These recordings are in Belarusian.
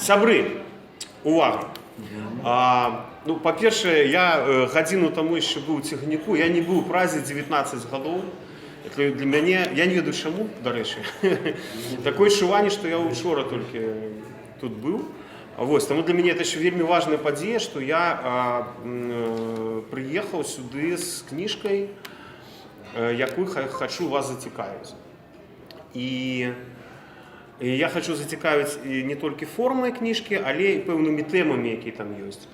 Сябры, увага. Ну, па-першае, я гадзіну таму яшчэ быў у цягніку, я не быў у Празе 19 гадоў. Для мяне, я не ведаю чаму, дарэчы. Такое адчуванне, што я учора толькі тут быў. Вось, таму для мяне это яшчэ вельмі важная падзея, што я прыехаў сюды з кніжкай, якую хачу вас зацікавіць. І я хочу зацікавіць не толькі формай кніжкі, але і пэўнымі тэмамі, якія там ёсць.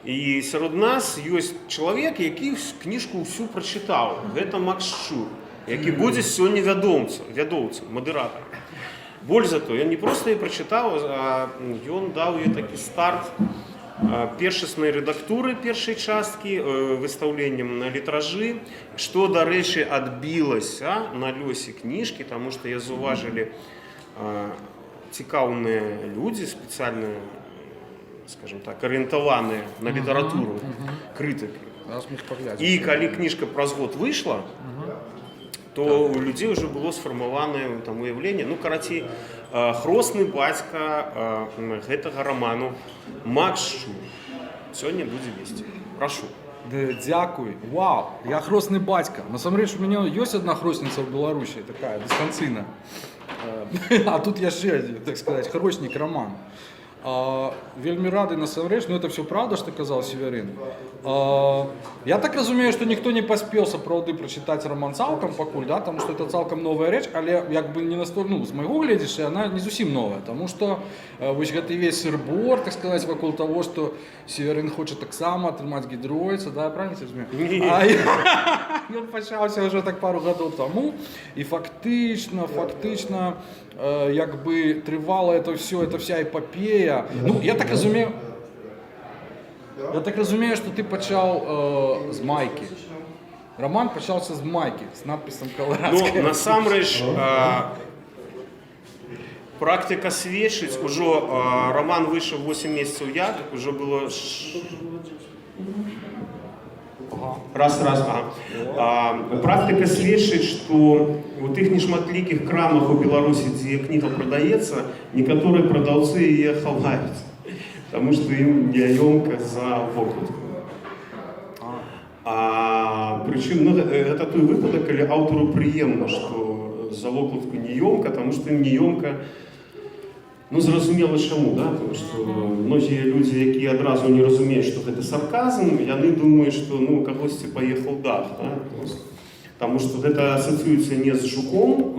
І сярод нас ёсць чалавек, які кніжку ўсю прачытаў. Гэта Макс Шчур, які будзе сёння вядоўцам, мадэратарам. Больш за то, ён не проста яе прачытаў, а ён даў ёй такі старт першаснай рэдактуры першай часткі, выстаўленнем на літражы, што, дарэчы, адбілася на лёсе кніжкі, таму што я заўважылі цікаўныя людзі, спецыяльна, скажем так, арыентаваныя на літаратуру, крытыкі. І калі кніжка праз год выйшла, то у людзей ўжо было сфармаванае там уяўленне. Ну, карацей, хросны бацька гэтага раману Макс Шчур сёння будзе весці. Прашу. Дякую. Вау, я хросны бацька. Насамрэч, у мяне ёсць адна хросніца ў Беларусі, такая, дыстанцыйная. А тут яшчэ адзін, так сказаць, хроснік раман. Вельмі рады, насамрэч, но это все правда, што казаў Северин. Я так разумею, што ніхто не паспеў сапраўды прачытаць раман цалкам пакуль, да, таму што это цалкам новая рэч, але як бы не настолькі, ну, з майго гледзяча, яна не зусім новая, таму што вось гэты весь сыр-бор, так сказаць, вакол таго, што Северин хоча таксама атрымаць гідроіца, да, я правильно разумею? Ён пачаўся ўжо так пару гадоў таму, і фактычна, як бы трывала это все, это вся эпопея. Ну, я так разумею, што ты пачаў з майкі. Роман пачаўся з майкі, з надпісам «Каларадская». Ну, насамрэч, практыка сведчыць, ужо роман выйшаў 8 месяцаў як, ужо было... Практыка сведчыць, што у тых нешматлікіх крамах у Беларусі, дзе кніга прадаецца, некаторыя прадаўцы яе хаваюць, таму што ім няёмка за вокладку. Прычым, гэта той выпадак, калі аўтару прыемна, што за вокладку няёмка, таму што ім няёмка, ну, зразумела чаму, да? Тому што многія людзі, якія адразу не разумеюць, што гэта сарказм, яны думаюць, што, ну, кагосьці паехаў дах, да? Таму што гэта асацыюецца не з жуком,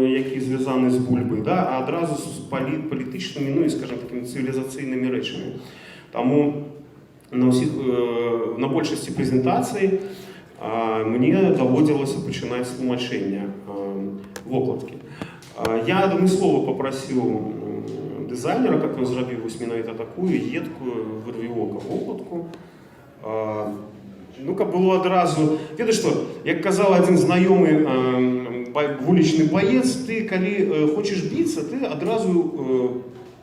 які звязаны з бульбай, да? А адразу з палітычнымі, ну, і, скажем, такімі цывілізацыйнымі рэчамі. Таму на большасці прэзентацый мне даводзілася пачынаць з тлумачэння вокладкі. Я адмыслова папрасіў дызайнера, как он зрабіў вось менавіта такую едкую вырвівока вокладку. Ну, каб было адразу... Ведаеш што, як казаў адзін знаёмы вулічны баец, ты, калі хочаш біцца, ты адразу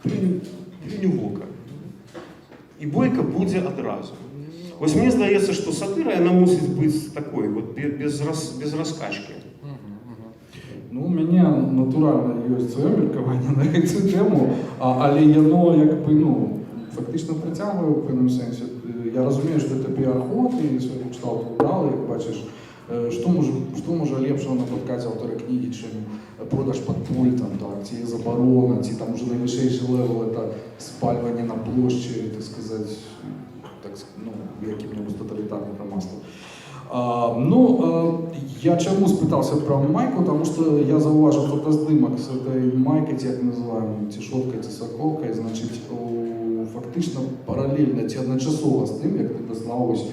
плюнь вока. І бойка будзе адразу. Вось мне здаецца, што сатыра, яна мусіць быць такой, вот, без раскачкі. Ну, у мяне натуральна ёсць сваё меркаванне на гэту тэму, але яно як бы, ну, фактычна працягвае ў пэўным сэнсе. Я разумею, што гэта піар-ход і свайго кшталту ўдалы, як бачыш, што можа лепшага напаткаць аўтара кнігі, чым продаж пад пультам, так, ці забарона, ці там ужо найвышэйшы левел это спальванне на плошчы, так сказаць, так, ну, якім-небудзь таталітарным грамадствам. Ну, я чаму спытаўся пра майку, таму што я заўважыў фотаздымак з этой майкай, ці як называем, ці шоткай, ці саколкай, значыць, фактычна паралельна ці адначасова з тым, як ты даслаў вось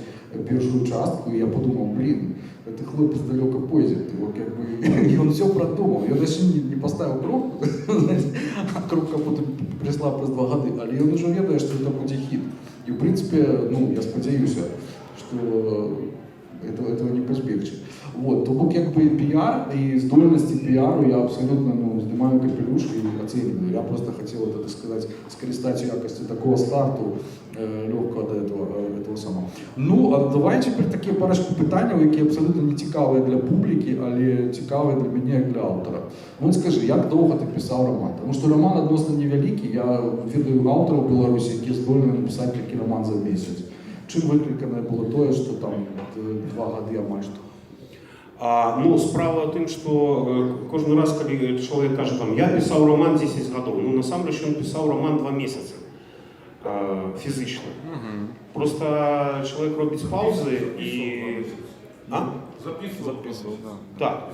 першую частку, і я подумаў, блин, гэты хлопец далёка пойдзе, як бы, ён усё прадумаў, ён яшчэ не паставіў кропку, а кропка потым прыйшла праз 2 гады, але ён ужо ведае, што гэта будзе хіт. І, в прынцыпе, ну, я спадзяюся, што этого не пазбегчы. Вот, то бок як бы піар і здольнасці піару я абсолютно, ну, здымаю капелюш і ацэньваю. Я просто хотел это, так сказать, скарыстаць у якасці такого старту легко до этого самого. Ну, а давай тепер такі парочку питань, які абсолютно не цікаві для публіки, але цікаві для мене як для автора. От скажи, як довго ти писав роман? Тому що роман відносно невеликий, я відаю авторів в Білорусі, які здольні написати такий роман за місяць. Чим викликане було те, що там 2 роки майже? Ну, справа в тим, що кожен раз, коли чоловік каже, там, я писав роман 10 років, ну, насамперед, він писав роман 2 місяці фізично. Просто чоловік робить паузи і... Записывал, да. Так.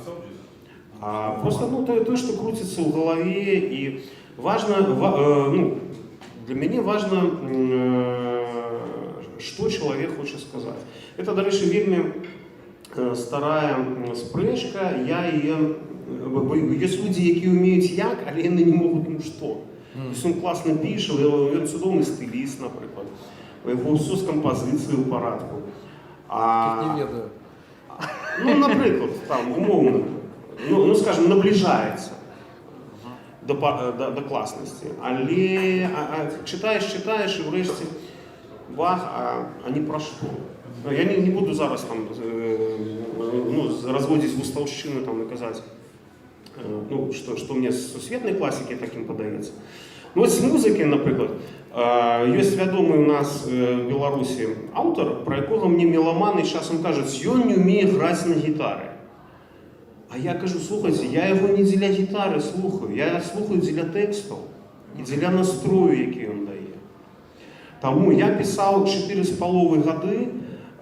Просто, ну, то, что крутится в голове, и важно, ну, для меня важно, что человек хочет сказать. Это, до речі, вельми старая спрежка, є люди, які вміють як, але вони не можуть ну що. Тобто він класно пише, він чудовий стиліст, наприклад. Його все з композицією в порядку. Тут не ведаю. Ну, наприклад, там, умовно, ну скажімо, наближається до класності. Але читаєш і врешті бах, а не про що. Я не буду зараз там, ну, розводити густовщину там, і казати, ну, що мені з сусвітньої класики таким подається. Ну, от з музики, наприклад, є відомий у нас в Білорусі автор, про якого мені меломани зараз він кажуть, він не вміє грати на гітарі. А я кажу, слухайте, я його не для гітари слухаю, я слухаю для текстів і для настрою, який він дає. Тому я писав 4,5 роки,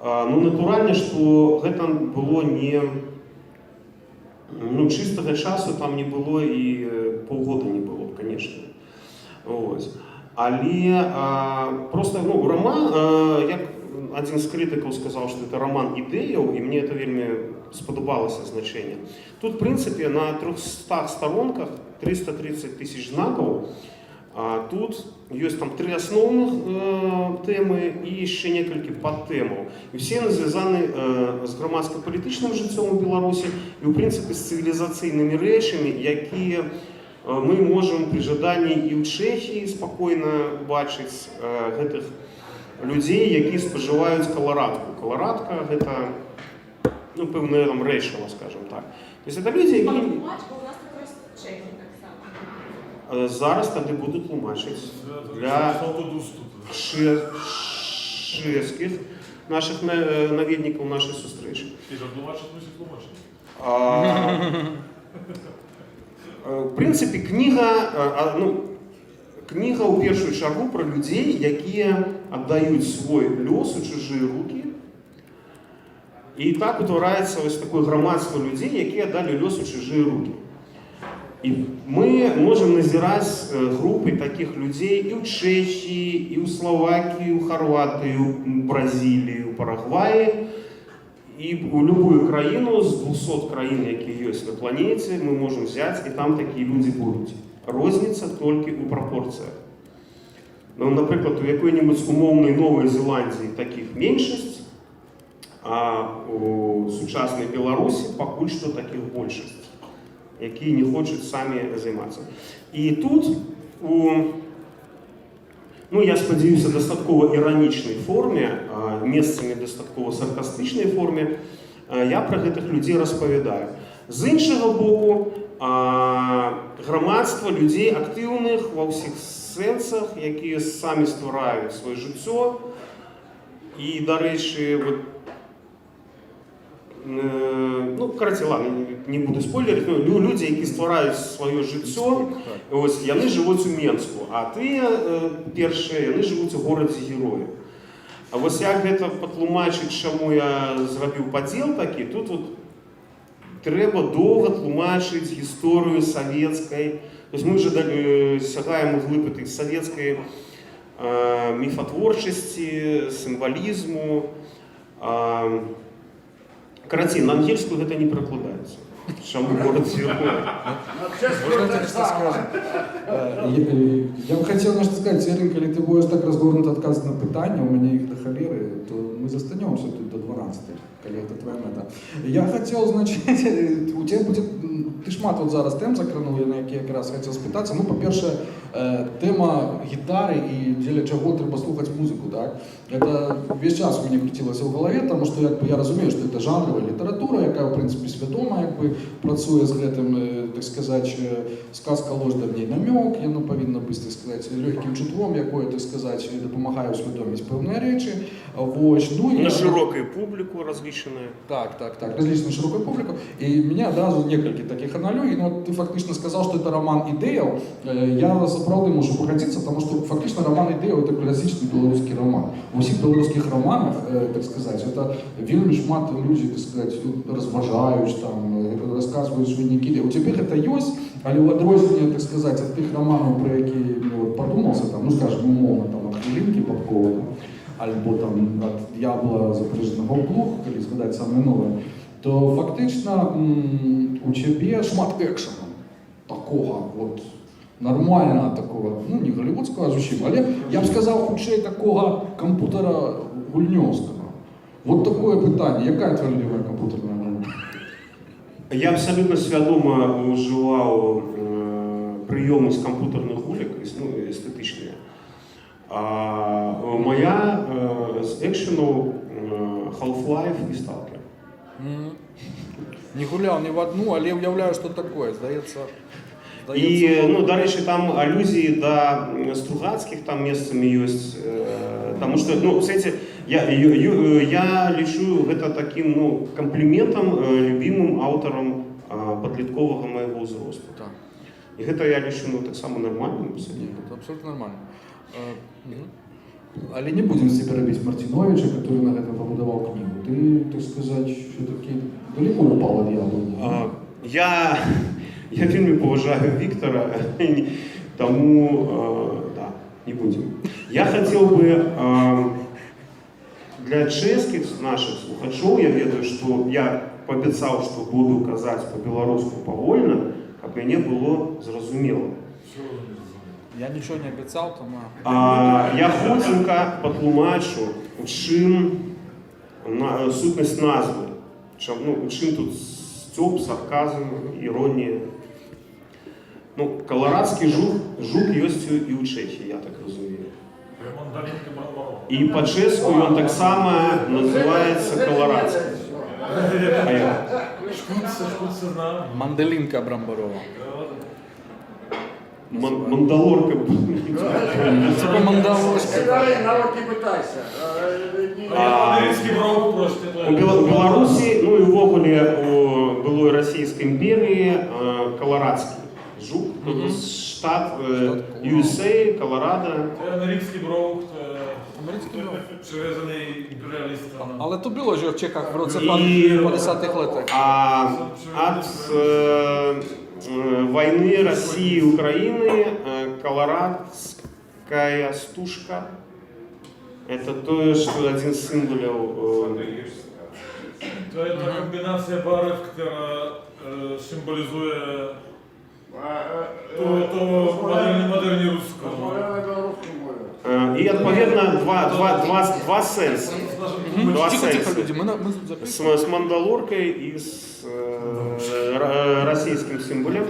ну, натурально, що це було не, ну, чистого часу там не було і полгода не було, звісно. Ось. Але просто, ну, роман, як один з критиків сказав, що це роман ідеїв, і мені це вельми сподобалося значення. Тут, в принципі, на 300 сторонках, 330 тисяч знаків, тут є там 3 основних теми і ще кілька подтемів. І всі вони зв'язані з громадсько-політичним життям у Білорусі і, в принципі, з цивілізаційними речами, які ми можемо при жаданні і в Чехії спокійно бачити гэтых людей, які споживають колорадку. Колорадка – це, ну, певне там речиво, скажімо так. Тобто це люди, які... У нас якраз Чехії так само. Зараз тоді будуть тлумачити для чеських наших навідників нашої зустрічі. Ти ж тлумачить, мусить тлумачити. В принципі, книга у першу чергу про людей, які віддають свій льос у чужі руки. І так утворається ось таке громадство людей, які віддали льос у чужі руки. І ми можемо назирати групи таких людей і в Чехії, і в Словакії, і в Хорватії, і в Бразилії, у Парагваї. І у будь-яку країну з 200 країн, які є на планеті, ми можемо взяти, і там такі люди будуть. Розниця тільки у пропорціях. Ну, наприклад, у якої-небудь умовної Нової Зеландії таких меншість, а у сучасній Білорусі поки що таких більшість, які не хочуть самі займатися. І тут ну, я сподіваюся, достатково іронічній формі, місцями достатково саркастичній формі, я про гэтых людей розповідаю. З іншого боку, громадство людей активних во всіх сенсах, які самі створюють своє життя. І, до речі, ну, коротше, ладно, не буду спойлерити, но люди, які створюють своє життя, ось, вони живуть у Менську, а ті перші, вони живуть у городі Героїв. А ось як це потлумачить, чому я зробив поділ такий, тут от треба довго тлумачити історію совєтської. Тобто ми вже сягаємо глибити совєтської міфотворчості, символізму. Короче, на ангельскую это не прокладается. Чому город Героїв? Можно я что скажу? Я бы хотел nešto сказать, Серенька, если ты будешь так разгорнуто отказывать на питання, у меня их до холеры, то мы застанемся тут до 12, коли это твоя мета. Я хотел, значит, у тебя будет, ти ж мат от зараз тем закранув, на які якраз хотів спитатися. Ну, по-перше, Тема гітари і дзеля чаго трэба слухаць музыку, так? Это весь час у мяне круцілася ў галаве, тому што я разумею, што это жанравая літаратура, якая, в прынцыпе, свядома працуе з гэтым, так сказаць, сказка ложь да в ней намёк, яно павінна быць, так сказаць, лёгкім чутвом, якое, так сказаць, дапамагае ўсвядоміць пэўныя рэчы. На широкую публику различную. Так, различную широкую публику. И меня одразу некалькі таких аналогий, но ты фактично сказал, что это роман идеяў. Я сапраўды можу пагадзіцца, потому что фактично роман идеяў это класічны беларускі роман. У ўсіх беларускіх романах, так сказать, это вельмі шмат людзі, так сказать, разважаюць, там, расказваюць вынікі. У цябе гэта ёсць, але ў адрозненне, так сказать, ад тых романаў, про які падумаўся, там, ну скажем, умоўна, там, ад Хвілінкі Попкова, альбо там ад Д'ябла запрыжанага ў плуг, калі згадаць самае новае, то фактычна у цябе шмат экшану такога, вот, нормального такого, ну не голливудского зусім, але я б сказав, хутчэй такого комп'ютера гульнёвского. Вот такое питання, яка твоя любимая комп'ютерна гра? Я абсолютно свядома уживав прийоми з комп'ютерних гулек, ну, естетичні. А моя з екшену Half-Life і Stalker. Не гуляв ні в одну, але уявляю, що таке, здається. І, ну, до речі, там алюзії до Стругацьких там місцями є, тому що, ну, кстати, я лічу це таким, ну, компліментом любимим авторам подліткового моєго возрасту. Так. І це я лічу, ну, так само нормальним. Ні, це абсолютно нормально. Але не будем з тебе робити Мартиновича, який на це побудував книгу. Ти, так сказати, все-таки далеко упав від яблуні. Я вельми поважаю Віктора, тому да, не будем. Я хотел бы для чешских наших слухачів, я ведаю, що я пообіцяв, що буду казати по-білоруську повольно, як мені було зрозуміло. Я нічого не обіцяв, тому... Я хутенько потлумачу, у чим сутність назви, ну, у чим тут стёб, сарказм, іронія. Ну, колорадський жук есть і у Чехії, я так розумію. І по-чеську він так само називається колорадський. А як? Манделинка Брамбарова. Мандалорка. Це мандалорська. Народ не питайся. У Білорусі, ну і ввогуле у былой Російській імперії колорадський жук, тобто штат USA, Колорадо. Це американський броук, привезений імперіалістом. Але то було ж в Чехах в році 50-х роках. А от войны России и Украины колорадская стужка — это то, что один из символов. Это комбинация барв, которая символизует модерні русского. И, отповедно, два сенса. Тихо, люди, С Мандалоркой и с российским символом.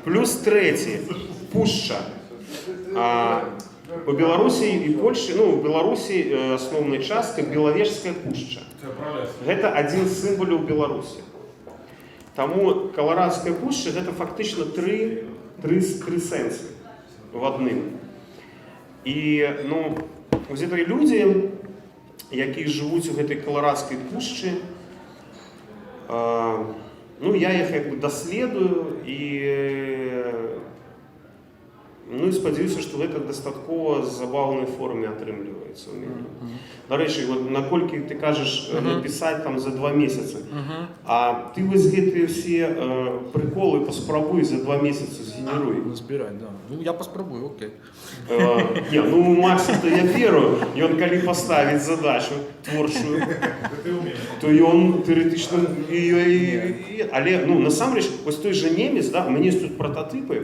Плюс третий – Пуща. У Беларуси и Польши, ну, в Беларуси основная частка – Беловежская Пуща. Это один з символів Беларуси. Тому Колорадська Пуща – це фактично три сенси в одним. І, ну, ось ці люди, які живуть у цій Колорадській Пущі, ну, я їх якби дослідую і, ну, і сподіваюся, що це в достатково забавній формі отримлюється у мене. До речі, от, накольки ти кажеш написати там за 2 місяці, а ти ось ці всі приколи поспробуй за 2 місяці згенеруй. Збирай, да. Ну, я поспробую, окей. Не, ну Максу-то я вірю, і він коли поставить задачу творчу, то він теоретично але, ну, насамрэч, ось той же немец, да, у мене є тут прототипи.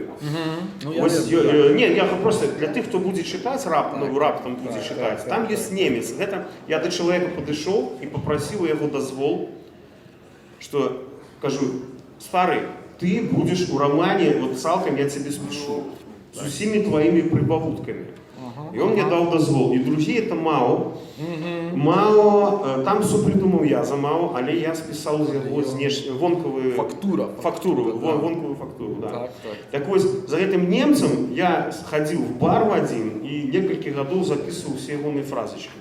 Ось, ні, я просто для тих, хто буде читати раптом буде читати, там є немец. Я до чоловіка підійшов і попросив його дозвол, що, кажу, старий, ти будеш у романі, от цілком я тебе спішу. с усими твоими прибаутками. И он мне дал дозвол. И друзі, это Мао. Мао, там все придумав я за Мао, але я списав з його вонковую фактуру, вонковую фактуру, да. Так. Так ось, за этим немцем я ходил в бар в один и несколько годов записывал все его фразочки.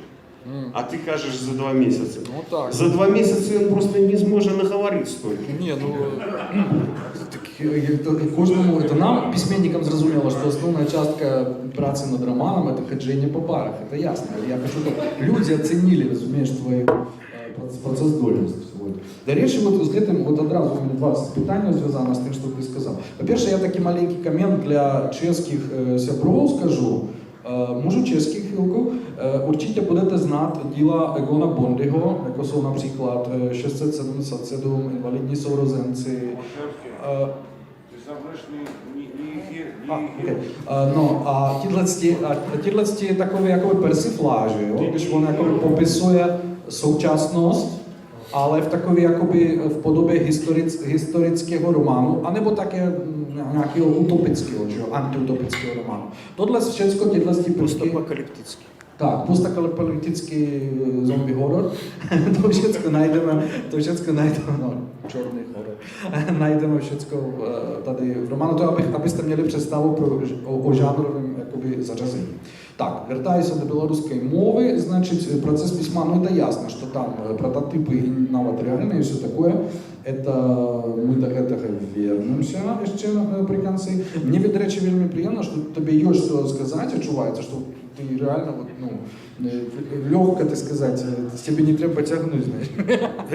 А ти кажеш за 2 місяці. Ну так. За 2 місяці він просто не зможе наговорити стільки. Ні, ну кожному, це нам, письменникам, зрозуміло, що основна частка праці над романом – це ходження по барах, це ясно. Але я хочу, щоб люди оцінили, розумієш, твою працездольність. До речі, от з цим одразу у мене 20 питань зв'язано з тим, що ти сказав. По-перше, я такий маленький комент для чеських сябров скажу. Можу чеських хвилку. Určitě budete znát díla Egona Bondyho, jako jsou například 677, Invalidní sourozenci. No a tyhle takové jakoby persifláže, jo? Když on jakoby popisuje současnost, ale v takové jakoby v podobě historického románu, anebo také nějakého utopického, antiutopického románu. Tohle všechno tyhle prvky... Postapokalyptický. Tak, postapokalyptický zombie horor, to všechno najdeme, no, černý horor, najdeme všechno tady v románu, to abyste měli představu o žánrovém jakoby zařazení. Так, вертаюся до білоруської мови, значить, процесс письма, ну это ясно, что там прототипы и новотериальные и все такое, это мы до этого вернемся ще при конце. Мне, до речі, вельми приємно, що тобі є що сказати, відчувається, що ти реально, ну, легко, так сказати, тебе не треба потягнути, знаєш.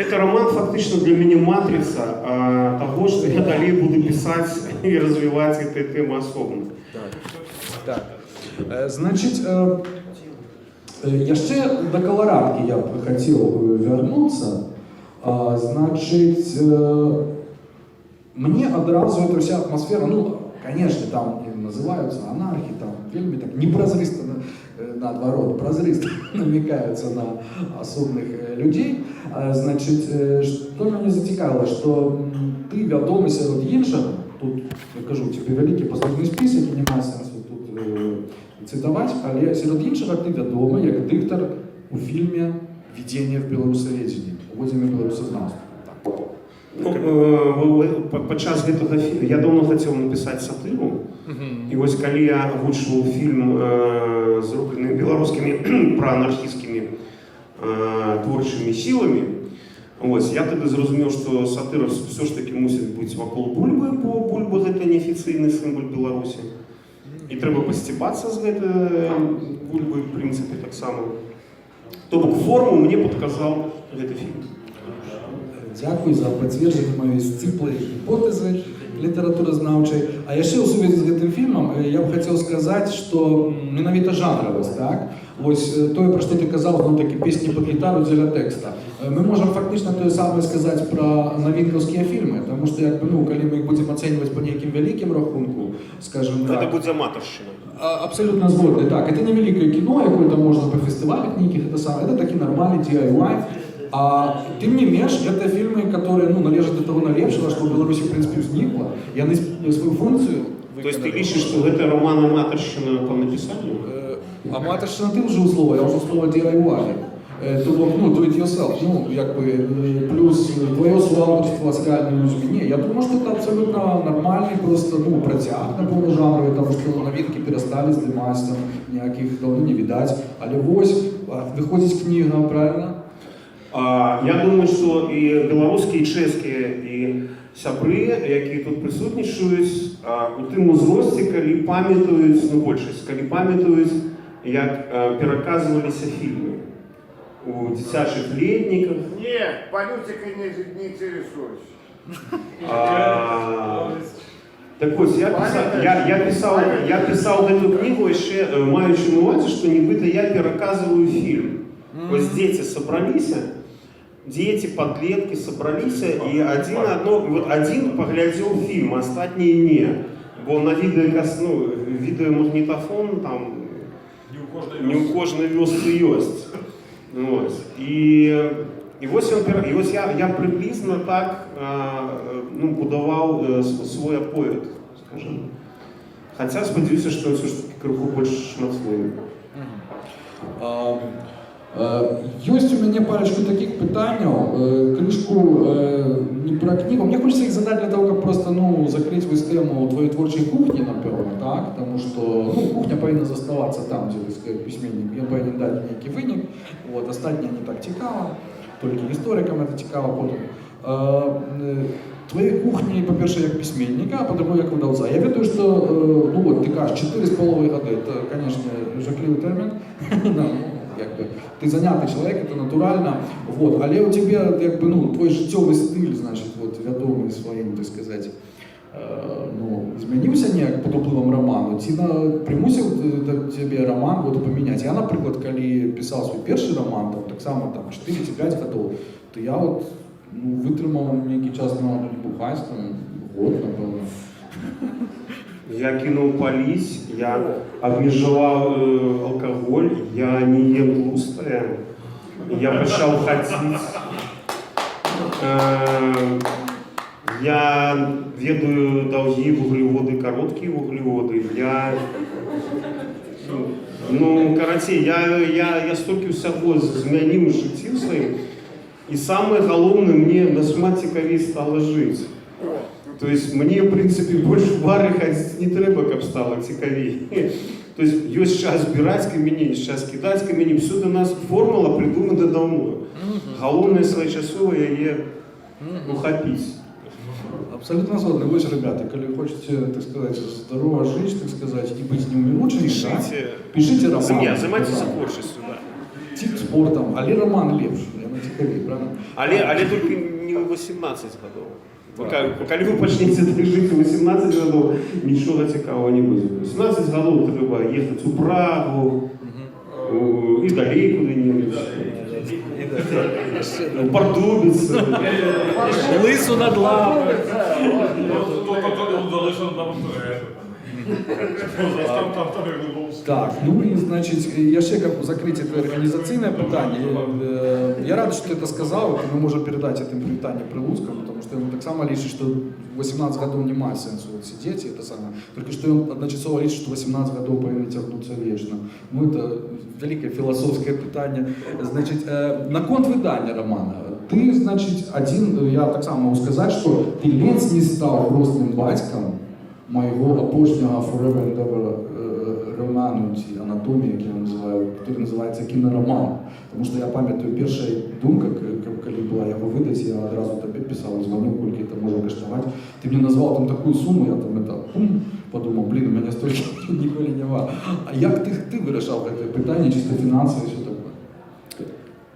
Це роман фактично для мене матриця того, що я далі буду писати і розвивати цю тему особливо. Так. Значить, ще до колорадки я б хотів вернутися. Значить, мені одразу ця вся атмосфера, ну, конечно, там називаються анархи, там вельми так непрозристо, наоборот, прозристо намікаються на особних людей. Значить, що мене зацікавило, що ти відомий серед іншого, тут, я кажу, тебе великий послужний список, і немає сенсу тут цитувати, але серед іншого ти відомий як диктор у фільмі «Введення в білорусоведення», «Уводзення в білорусознавство». Ну, падчас гэтага фільма я давно хацеў напісаць сатыру. І вось калі я агучваў фільм зроблены беларускімі праанархісцкімі творчымі сіламі, ось, я тады зразумеў, што сатыра все ж таки мусіць быць вакол бульбы, бо бульба гэта неафіцыйны сімвол Беларусі. І трэба пасціпацца з гэтай бульбы, в прынцыпе, таксама. То бок форму мне падказаў гэты фільм. Дякую за підтвердження моєї сціплої гіпотези літературознавчої. А ще у сувязі з цим фільмом я б хотів сказати, що менавіта жанровість, так? Ось то, про що ти казав, ну такі пісні під гітару для текста. Ми можемо фактично те саме сказати про новинковські фільми, тому що, якби, ну, коли ми їх будемо оцінювати по неким великим рахунку, скажімо так. Це буде аматорщина. Абсолютно згодний, так. Это не великое кино, какое-то можно по фестивалях неких, это самое. Это такие нормальные DIY. А тем не менее, это фильмы, которые, ну, належат до того налепшего, что в Беларуси, в принципе, возникло. И они свою функцию То есть ты лишишь, что это роман аматорщина по написанию? Аматорщина ты вже услова, я вже слово DIY. Ну, do it yourself, ну, якби, плюс твоє соавторство з реальними людьми. Ні, я думаю, що це абсолютно нормальний просто, ну, протяг на повножанровий, тому що новинки перестали зніматися, ніяких давно не видать. Але ось, виходить книга, правильно? Я думаю, що і білоруські, і чеські, і сябри, які тут присутнічують, у тим узрості, коли пам'ятають, ну, більшість, коли пам'ятають, як переказувалися фільми. У дитячих летниках. Нет, политикой не интересуюсь. Так ось, я писав эту книгу ще маючи на увазі, що нібито я переказую фільм. Ось діти собралися, дети, подростки собрались, и один поглядел фильм, а остальные не. Бо на відеомагнітофон там не у кожної вёски есть. Вот. І ось я приблизно так будував свій оповід, скажімо. Хаця спадзяюся, што ўсё ж такі крыху больш шматслоўны. Ёсць у мяне парочку таких пытанняў, крышку не пра кнігу. Мне хочется их задать для того, каб просто закрыть вось тему твоей творчай кухні, напэўна, так? Потому что кухня павінна заставацца там, дзе пісьменнік. Ён павінен даць нейкі вынік, астатняе не так цікава, толькі гісторыкам это цікава потым. Твоей кухні, па-першае, як пісьменніка, а па-другое, як выдаўца. Я ведаю, што ты кажаш, 4,5 гады, это, конечно, жахлівы тэрмін. Ты занятый человек, это натурально, але у тебя твой жыццёвы стыль, значит, вядомы сваім, так сказать, змяніўся неяк пад уплывам роману, ці прымусіў тебе роман памяняць. Я, напрыклад, калі пісаў свой першы роман, таксама 4 ці 5 гадоў, то я вытрымаў нейкі час на бухаць, год, напэўна. Я кинул паліць, я абмежаваў алкаголь, я не ем тлустае, я пачаў хадзіць. Я ведаю даўгі вуглеводы, кароткія вуглеводы. Карацей, я столькі ўсяго змяніў у жыцці сваім, і самае галоўнае, мне нашмат цікавей стала жыць. То есть мне, в принципе, больше в бары ходить не треба, как стало цікавей. То есть есть час збирать камені, час кидать камені. Все до нас формула придумана давно. Головне своечасово яе ухапить. Абсолютно згодны. Вось, ребята, коли хочете, так сказать, здорово жить, так сказать, и быть неумиручими, пишите роман. Займайтесь творчестью, да. Тип спортом, але роман лепш. Я на цікавей, правильно? Але только не 18 годов. Калі вы пачнеце жыць 18 гадоў, нічога цікавага не будзе. 18 гадоў трэба ехаць у Прагу і далей куды-небудзь. Пардубіцца. Лысу над лапой. Так, и значит, яшчэ каб закрыть это организационное питание, я рад, что ты это сказал, мы можем передать это привітанне Прилуцкому, потому что он так само лічыць, что 18 годов не мае сенсу сидеть, это самое, только что он одночасово лічыць, что 18 годов павінны цягнуцца вечно. Это великое философское питание. Значит, наконт выдання романа. Ты, значит, я так само могу сказать, что ты ледзь не стал грозним батьком моего апошняга Forever and Ever роману, анатомии, который называется кинороман. Потому что я памятаю, першая думка, коли была его выдать, я одразу тебе писал, звоню, кольки это можно каштовать. Ты мне назвал там такую сумму, я там подумал, блин, у меня столько ніколи нема. А як ти вирішав це питання, чисто фінансове, що таке?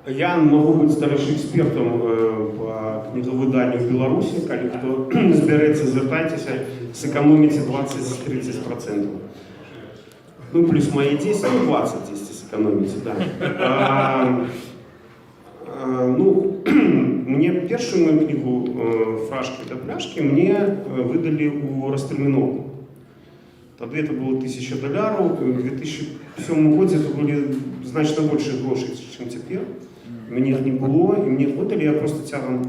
Я могу быть старшим экспертом по книговыданию в Беларуси, коли кто збереться, звертайтеся, сэкономите 20-30%. Плюс мои 10, 20 сэкономите, да. Мне первую мою книгу «Фрашки до пляшки» мне выдали у Росттерміновки. Тогда это было $1000. В 2007 году это были значно больше грошей, чем теперь. Мне их не было, и мне их выдали, я просто тягом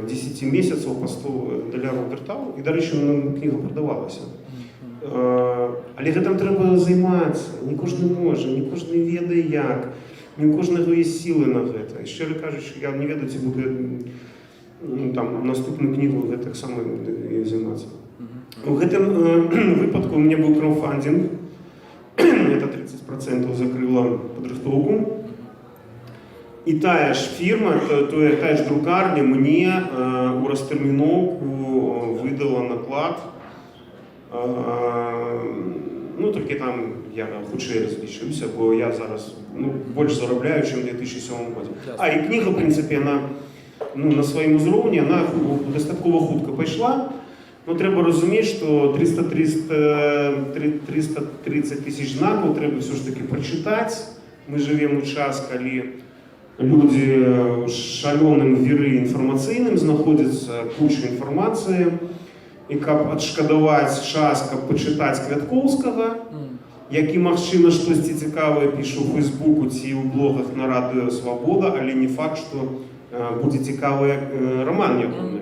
10 месяцев по $100 вертав, і далі книга продавалася. Але гэтым трэба займацца, не кожны можа, не кожны ведае як, не у кожнага есть сілы на гэта. І шчыра кажучы, я не ведаю, ці буду наступную книгу гэтак сама займацца. У гэтым выпадку у меня был краудфандинг, это 30% закрыла падрыхтоўку. І тая ж фірма, тая ж друкарня мне у Росттерміновку выдала наклад. Тільки там я хутчэй разлічыўся, бо я зараз больш зарабляю, чым в 2007 году. І кніга, в принципе, она на сваім узроўні, она дастаткова хутка пайшла. Трэба разумець, што 330 тысяч знакаў трэба все ж таки прачытаць. Мы живем у час, калі люди шалёным віры інфармацыйным знаходзяцца куча інфармацыі. І каб адшкадаваць час, каб пачытаць Квяткоўскага, які, магчыма, штосьці цікавае піша ў Фейсбуку ці ў блогах на радыё «Свабода», але не факт, што будзе цікавы раман ягоны.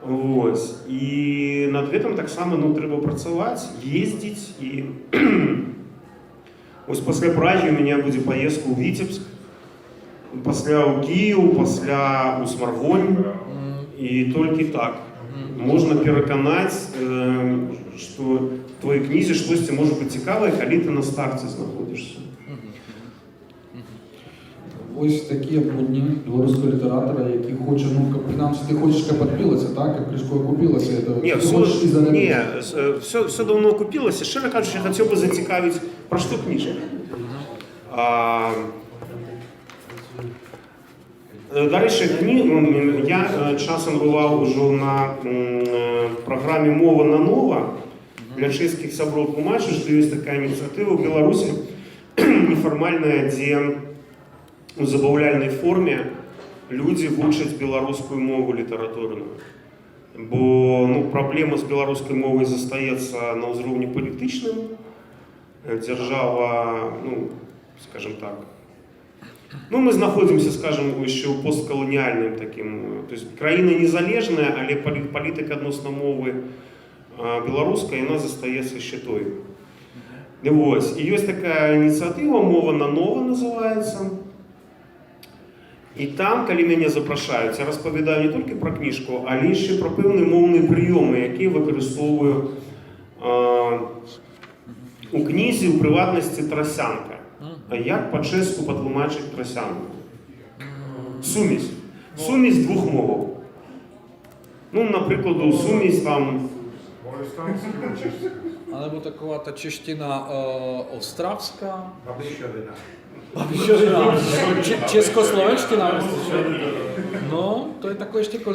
Ось. І над гэтым таксама ну, трэба працаваць, ездзіць і ось пасля Прагі у меня будзе паездка ў Віцебск, пасля ў Кіеў, пасля ў Смаргонь і толькі так. Можна пераканаць, што в твоей кнізе штосьці можа быць цікавае, калі ты на старце знаходзішся. Ось такі будні беларускага літаратара, які хоче, ну, принаймні, ти хочеш, каб адбілася, так? Каб крышка окупілася, все давно окупілася. Щиро кажучи, я хотів би зацікавити, про що книжка. До речі, я часом бував уже на програмі «Мова на нова» для чеських сябров тлумачу, що є така ініціатива в Білорусі неформальна, де у забавляльній формі люди вчать білоруську мову літературну. Бо ну, проблема з білоруською мовою застається на уровні політичним. Держава, ну, скажем так, ну, мы находимся, скажем, еще в постколониальном таким, то есть країна незалежная, але політика відносно мови білоруської, вона застається ще тою. Ось. І є така ініціатива «Мова на нова» називається. І там, коли мене запрошують, я розповідаю не тільки про книжку, але ще про певні мовні прийоми, які використовую у книзі, у приватності Тросянка. А як по-чеську потлумачить Тросянку? Сумість. Сумість двох мов. Ну, наприклад, сумість там... Але бо така та чештина остравська. Чеськословенщина. Ну, то є такої ж тільки...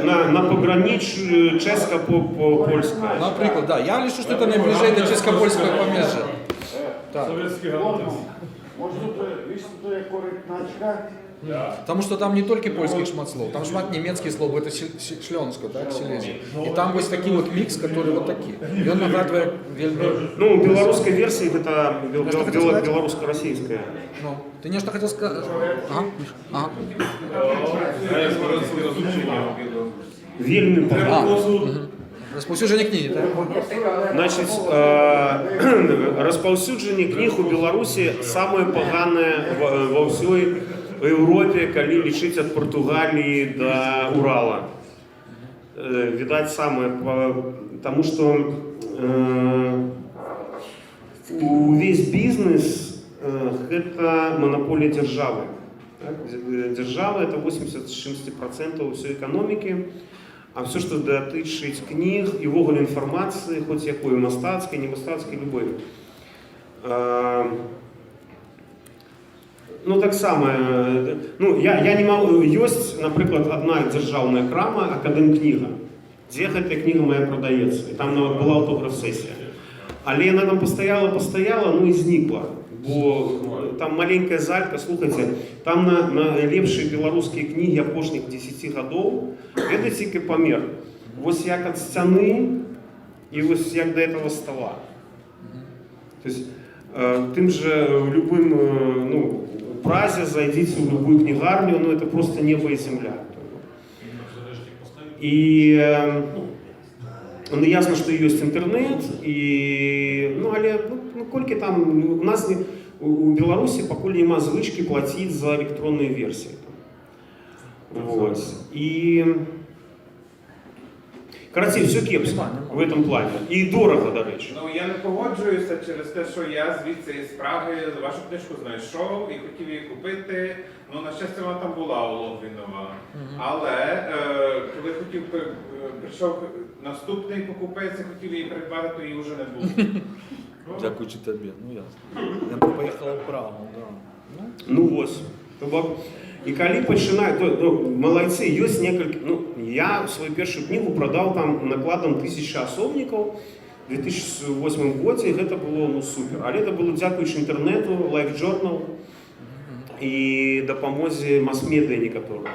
На погранич чесько-польська. Наприклад, да. Я лишу, що це найближче до чесько-польського поміжжя. Советский галактус. Может, видишь, что это коротначка? Потому что там не только польских шмат слов, там шмат немецких слов, это шлёнско, так, Силезия. И там есть такой вот микс, который вот такие. И он нагадывает вельми... Ну, белорусской версии это белорусско-российская. Ну, ты не что хотел сказать? Ага, ага. Вельми Розповсюдження книги, так? Значить, розповсюдження книг у Білорусі саме погане во всій Європі, коли лічить від Португалії до Урала. Видать, саме, тому що весь бізнес – это монополия державы. Держава – это 80% всей экономики. А все, що дотичить книг і вогонь інформації, хоч якої, мастацької, не мастацької, любої. Ну, так само, ну, я не можу, є, наприклад, одна державна крама, Академкнига, де ця книга моя продається, і там була автограф-сесія. Але вона там постояла, ну і зникла. Бо там маленькая залька, слухайте, там на найлепші білоруські книги апошніх 10 годов, это тільки помер. Ось як від стіни і ось як до этого стола. Тобто, тим же в любым, ну, Празе зайдите в любую книгарню, ну это просто небо и земля. І ну, ясно, що є інтернет, і, ну, але, ну, кольки там, у нас у Білорусі покуль нема звички платити за електронні версії. Вот. І, короче, все кепсько в этом плані. І дорого, до речі. Ну, я не погоджуюся через те, що я звідси із Праги вашу книжку знайшов і хотів її купити. Ну, на щастя, вона там була у Логвінова. Але коли прийшов наступний покупець і хотів її придбати, то її вже не було. Дякуючи тобі, ну ясно. Я поїхала в Прагу, да. Ну ось. І коли починають, ну, молодці, є некілька, ну, я свою першу книгу продав там накладом 1000 особників в 2008 році, і це було, ну, супер. Але це було дякуючи інтернету, Life Journal і допомозі мас-медіа некоторих.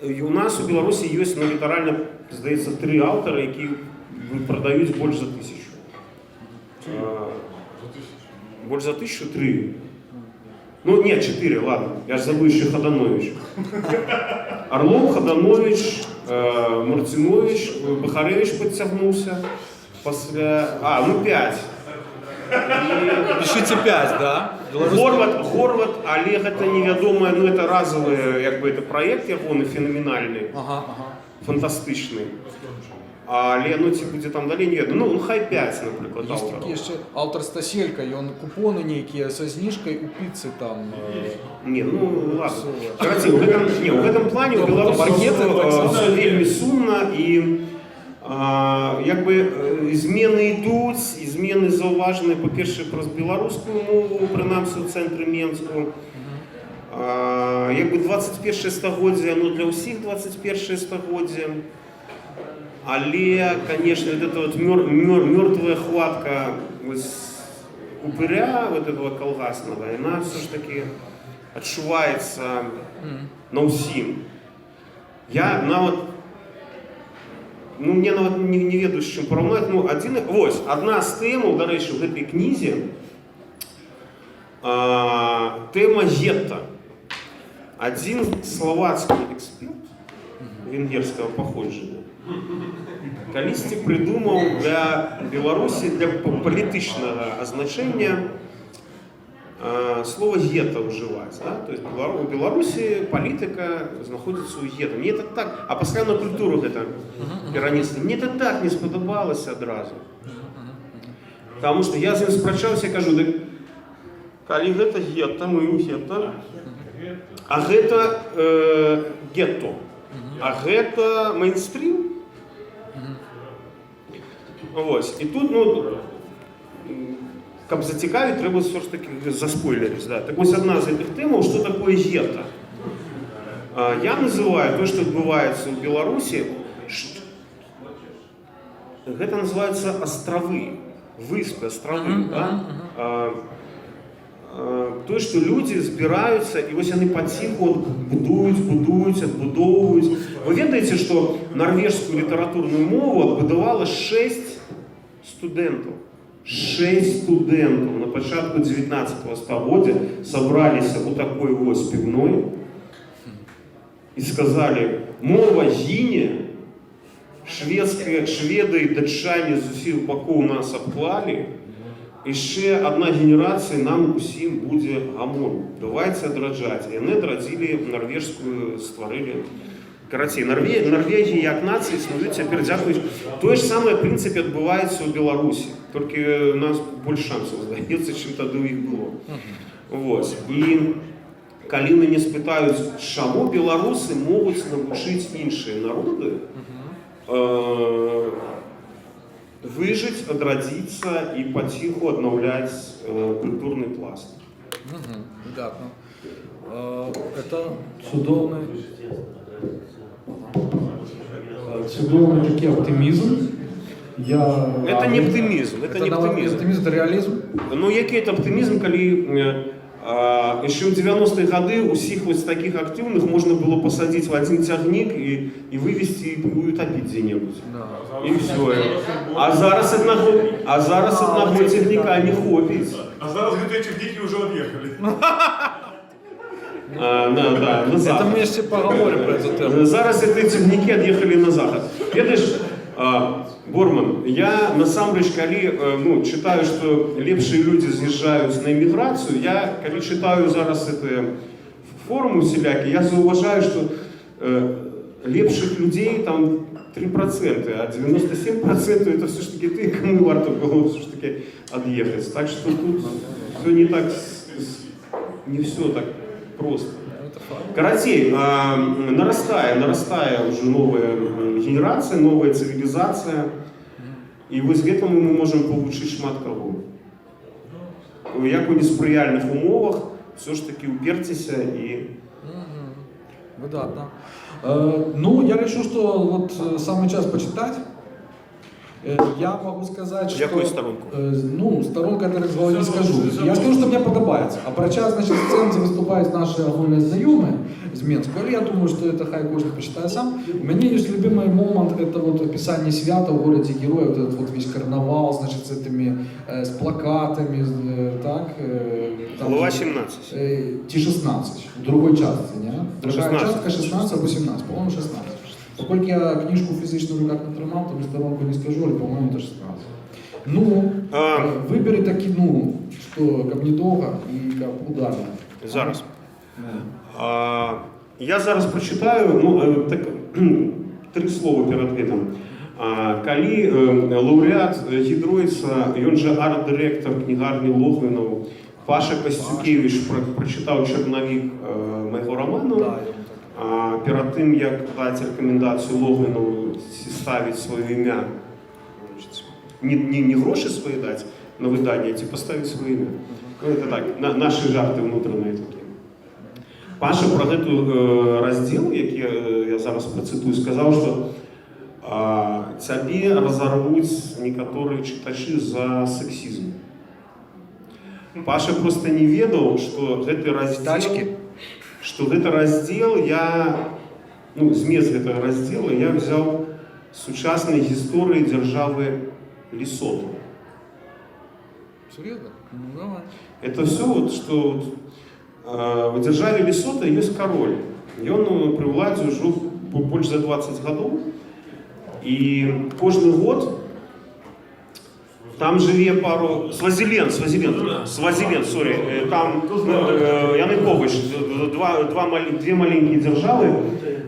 І у нас у Білорусі є, ну, літерально, здається, 3 автори, які продають більше за 1000. Більше за 1000 – 3. Ну, нет, 4, ладно. Я же забыл еще Ходанович. Орлов, Ходанович, Мартинович, Бахаревич подтягнулся. После... ну 5. Пишите 5, да? Хорват, Олег, это неведомое, ну это разовый, это проект, он феноменальный, Ага. фантастичний. Але, ну, буде там далі, ні, ну хай 5, наприклад, Є авторів. такі ще автор Стаселька, і он купони які со знижкою у піци там. Не, ну ладно. Короче, в этом плане у белорусов все вельми сумно, і зміни йдуть, і зміни зауважені, по-перше, про білоруську мову, принаймні в центрі Менську. 21 стагоддя, ну для всіх 21 стагоддя. Але, конечно, вот эта вот мертвая хватка упыря, вот этого колгасного, она все ж таки отшивается на усім. Я мне не веду, з чим порівняти. Одна з тем, до речі, в этой книзі, тема гетто. Один словацкий експерт венгерского походження колись придумав для Білорусі, для політичного означення слово гетто вживати. Да? Тобто у Білорусі політика знаходиться у гетто. Мені це так, а після на культуру це іроністів, мені це так не сподобалося одразу. Тому що я з ним сперечався і кажу, коли це гетто, ми у гетто, а це гетто, а це мейнстрім. Ось. І тут, каб зацікавить, треба все ж таки заспойлерить. Да. Так ось одна з цих тем, що таке гетто. Я називаю те, що відбувається у Білорусі, це називається острови, виспи, острови. Да? То, що люди збираються, і ось вони потихо будують, відбудовують. Ви знаєте, що норвежську літературну мову відбудувало 6 студентів. 6 студентів на початку 19 століття зібралися у такої ось пивної і сказали, мова гине, шведи і датчані з усіх боків нас обклали, і ще одна генерація нам усім буде гамон. Давайте одраджати. І вони одрадили норвежську, створили. Короче, Норвегія як нація існує тепер, дякуючи. То ж саме, в принципі, відбувається у Білорусі. Тільки у нас більше шансів здається, чим тоді у їх було. Ось. І коли мене спитають, чому білоруси можуть навчити інші народи выжить, отрадиться и потиху обновлять культурный пласт. Да. Это чудовный такий оптимизм. Это не оптимизм, это не оптимизм. Оптимизм, это реализм. Ну, який це оптимізм, коли ще в 90-ті роки усіх ось таких активних можна було посадити в один тягник і вивезти і утопити де-небудь. І все. А зараз одного тягника не хватить. А зараз эти техники уже отъехали. Да, на захід. Это мы еще поговорим про эту тему. Зараз ці тягники від'їхали на захід. Видиш, Борман, я насамрэч, коли читаю, что лепшие люди з'їжджають на еміграцію, я коли читаю зараз форумы всілякі, я зауважаю, що лепших людей там 3%, а 97% это все ж таки ти, кому варто було все ж таки від'їхати. Так що тут все не так, не все так просто. Короче, нарастая уже новая генерация, новая цивилизация, и вот к этому мы можем получить шмат кого. Як у несприяльних умовах, все ж таки упертися и... Выдатно. Ну, я решил, что вот самый час почитать. Я могу сказать, что... Якую сторонку? Ну, сторонка это разговор не скажу. Я скажу, что мне подобается. А про час, значит, сценці выступают наши огульные знайомые из Минска. Але я думаю, что это хай кожен почитает сам. У меня есть любимый момент, это вот описание свята в городе героев, вот этот вот весь карнавал, значит, с этими, с плакатами, так. Там, Глава 17. Т-16, в другой части, не? Другая 16. частка 16 або 17, по-моему 16. Поскольку я книжку фізично в руках не тримав, то сторонку не скажу, але, по-моєму, це 16. Ну, вибери такі, ну, що каб недовго і каб ударно. Зараз. Я зараз прочитаю, ну, так, 3 слова перед гэтым. Калі лаўрэат Гідройца, ён жа арт-дырэктар кнігарні Логвінаў, Паша Касцюкевич прочитаў чарнавік майго роману, перед тым, як даць рэкамендацыю Логвіну ставіць сваё імя, не грошы свае даць на выданне, ці паставіць сваё імя. Ну, это так, наши жарты внутренние такие. Паша про гэту раздзел, які я зараз працытую, сказаў, што цябе разарвуць некаторыя чытачы за сексізм. Паша просто не ведаў, што гэты раздзел я, ну, змест гэтага раздзела я взял сучаснай гісторыі дзяржавы Лесото. Серьезно? Ну, давай. Это все, вот, что в державе Лесото есть король. И он при владе уже больше за 20 годов. И каждый год там живе пару... Свазилен, сори. Там Янукович, две маленькие державы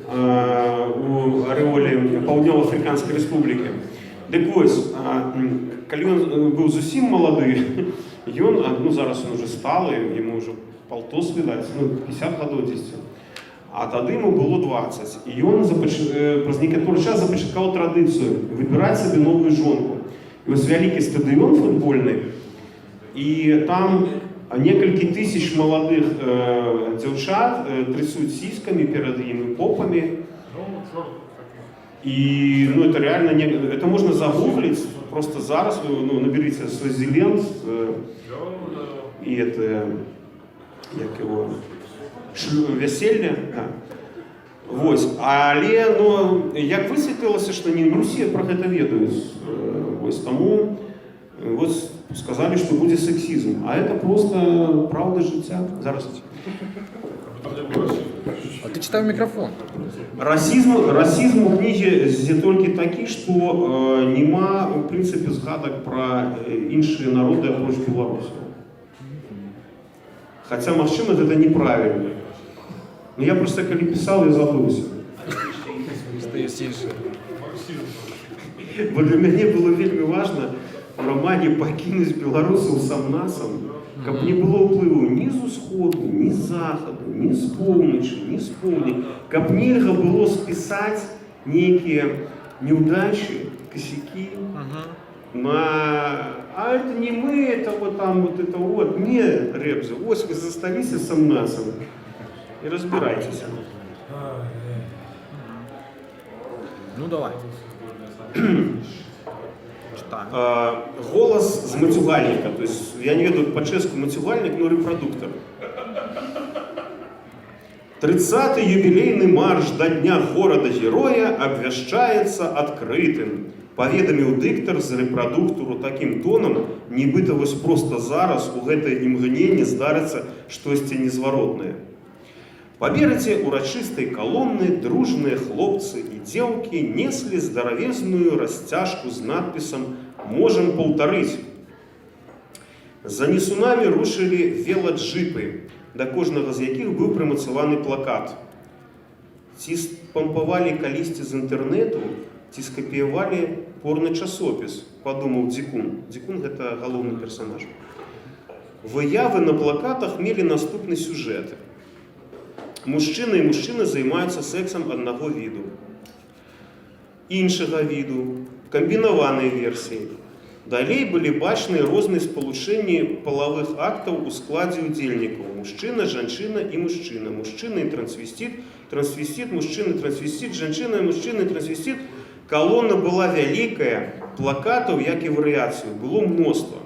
у ореоле Паўднёва-Африканской республики. Так вось, калі ён быў зусім малады, ён, ну зараз он уже сталы, ему уже полтос, видать, ну 50 гадоў 10. А тады ему было 20. І ён праз некаторы час запачаткаў традыцыю выбіраць сабе новую жонку. І вось вялікі стадыён футбольны, і там некалькі тысяч маладых дзяўчат трясуць сіськамі перад ім і попамі. И, ну, это реально, это можно загуглить, просто зараз, ну, наберите Свазиленд, и это, як его, веселье, да. Вось, але, ну, як высветлілася, што не ўсе про гэта ведаюць, вось, таму, вот, сказали, что будет сексизм, а это просто правда життя. Зараз. А ты читай в микрофон. Расизм у кнігі толькі такі, што нема, в прынцыпе, згадак пра іншыя народы апроч беларусаў. Хаця, магчыма, гэта неправільна. Но я просто, калі пісаў, я забыўся. Бо для мяне было вельмі важна в романе пакінуць беларусаў сам-насам, каб не было ўплыву ні з усходу, ні з захаду, ні з поўначы, ні з поўдня, каб нельга было спісаць нейкія неудачи, косяки на... А это не мы, это вот там, вот это вот. Не, ребзы, ось вы засталіся сам-насам і разбирайтесь. Ну давай. Голос з матюгальника, то есть я не ведаю по-чешку матюгальник, но репродуктор. 30-й юбилейный марш до Дня города-героя обвяшчаецца открытым. Паведаміў дыктар з рэпрадуктару такім тонам, нібыта вось проста зараз у гэтай імгненні здарыцца штосьці незваротнае. Па беразе урачыстай калоны дружныя хлопцы і дзеўкі неслі здаравезную расцяжку з надпісам «Можам паўтарыць». За несунамі рушылі веладжыпы, да кожнага з якіх быў прымацаваны плакат. Ці спампавалі калісьці з інтэрнэту, ці скапіявалі порны часопіс, падумаў Дзікун. Дзікун – гэта галоўны персанаж. Выявы на плакатах мелі наступны сюжэт. Мужчына і мужчына займаюцца сексам аднаго віду, іншага віду, камбінаванай версіі. Далей былі бачныя розныя спалучэнні палавых актаў у складзе ўдзельнікаў. Мужчына, жанчына і мужчына. Мужчына і трансвестит, трансвестит, мужчына, трансвестит, жанчына, мужчына, трансвестит. Колонна была вялікая, плакатаў, як і варыяцыю, было мноства.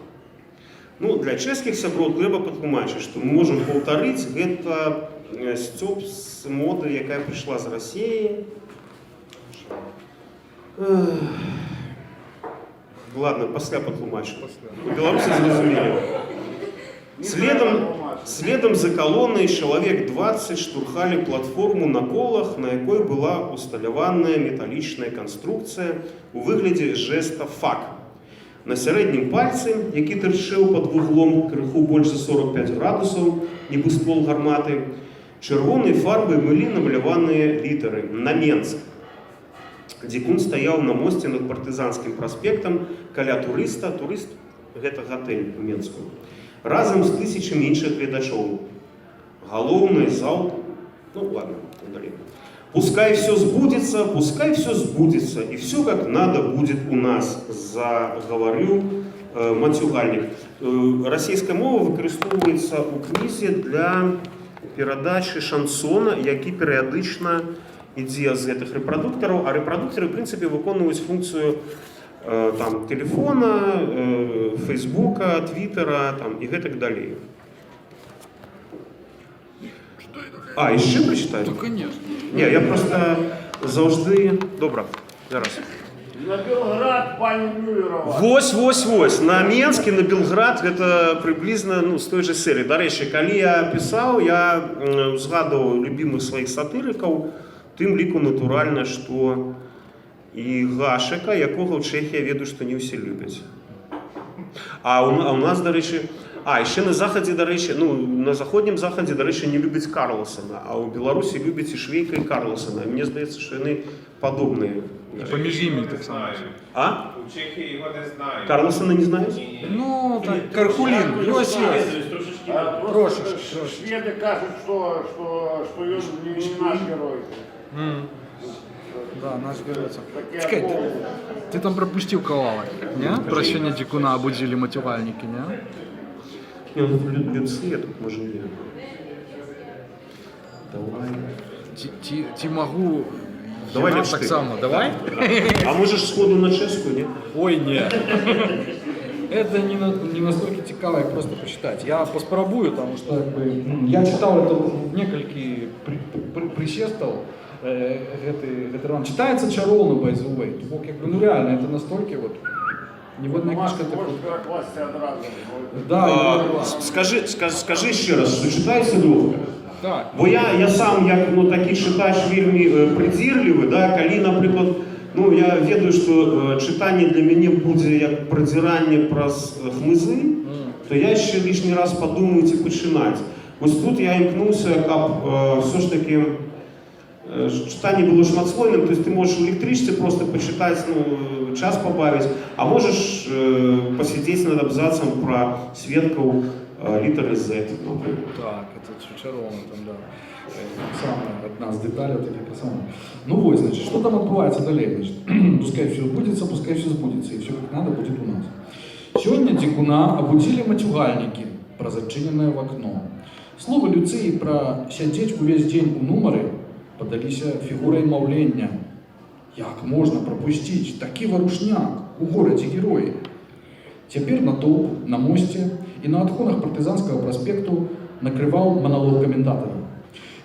Ну, для чэшскіх сяброў трэба патлумачыць, што мы можам паўтарыць гэта сцёб з моды, якая прыйшла з Расіі. Ладно, пасля патлумачу. Беларусы зразумелі. Следом за колонной человек 20 штурхали платформу на колах, на якой была усталяваная металічная канструкцыя у выглядзе жеста «фак». На сярэднім пальцы, які тырчэў пад вуглом крыху больш за 45 градусаў, нібы ствол гарматы, чырвонай фарбай былі намаляваныя літары «На Менск». Дзікун стаяў на мосце над партызанскім праспектам каля турыста, турыст – гэта гатэль у Менску, разам з тысячамі іншых гледачоў. Галоўны зал, ну ладно, далее. Пускай все сбудется, и все как надо будет у нас, заговорил мацюгальнік. Расійская мова выкарыстоўваецца ў кнізе для перадачы шансона, які перыядычна ідзе з гэтых рэпрадуктараў, а рэпрадуктары, в прынцыпе, выконваюць функцыю там, телефона, фейсбука, твиттера там, і гэтак далей. А, яшчэ прачытаць? Ну, конечно. Не, я просто заўжды... Добра, зараз. На Белград, пані Мюллерова. Вось. На Менск і на Белград гэта прыблізна з той же серыі. Дарэчы, калі я пісаў, я згадываў любімых сваіх сатырыкаў, тым ліку натуральна, што і Гашыка, якога ў Чэхіі я ведаю, што не ўсе любяць. А у нас, дарэчы, яшчэ на захадзе, дарэчы, на заходнім захадзе, дарэчы, не любяць Карласана, а ў Беларусі любяць і Швейка, і Карласана. Мне здаецца, што яны падобныя. Паміж імі так само. А? У Чехії його не знають. Карласана не знаєш? Ну, так, Каркулін, ось. Трошечки. Шведы кажут, что он не наш герой. Да, наш герой. Чекай, ти там пропустив кавалок, не? Прощення Дікуна обудили матюгальники, не? Не, ну люці, я тут може не. Давай. Ті могу... Давай я лепш так ти. само, давай? А можеш сходу на чешскую, не? Ой, нет. Это не настолько цікаво, як просто почитать. Я поспробую, потому что я читал это в несколько присестов. Гэты роман. Читается чароўна, by the way. Ну реально, это настолько вот... Ни в одной книжке такой. Да. Скажи ще раз, що читається легко? Так. Бо я сам, як такий читач вельми придирливий, да, коли, наприклад, я ведаю, що читання для мене буде як продирання праз хмизи, то я ще лишній раз подумаю ці починати. Ось тут я імкнувся, як все ж таки читание было шматслойным, то есть ты можешь в электричестве просто почитать, час побавить, а можешь посидеть над абзацем про Светков литеры Z, например. Так, это чаровно там, да. Самая одна з деталей таких самых. Ну вот, значит, что там отбывается далее? Значит, пускай все сбудется, и все как надо будет у нас. Сегодня Дикуна обудили матюгальники про зачиненное в окно. Слово Люції про сядзець увесь день у нумары подаліся фігурай маўлення. Як можна пропусціць такі варушняк у горадзе героі? Цяпер натоўп на мосце і на адхонах партызанскага праспекту накрываў маналог каментатара.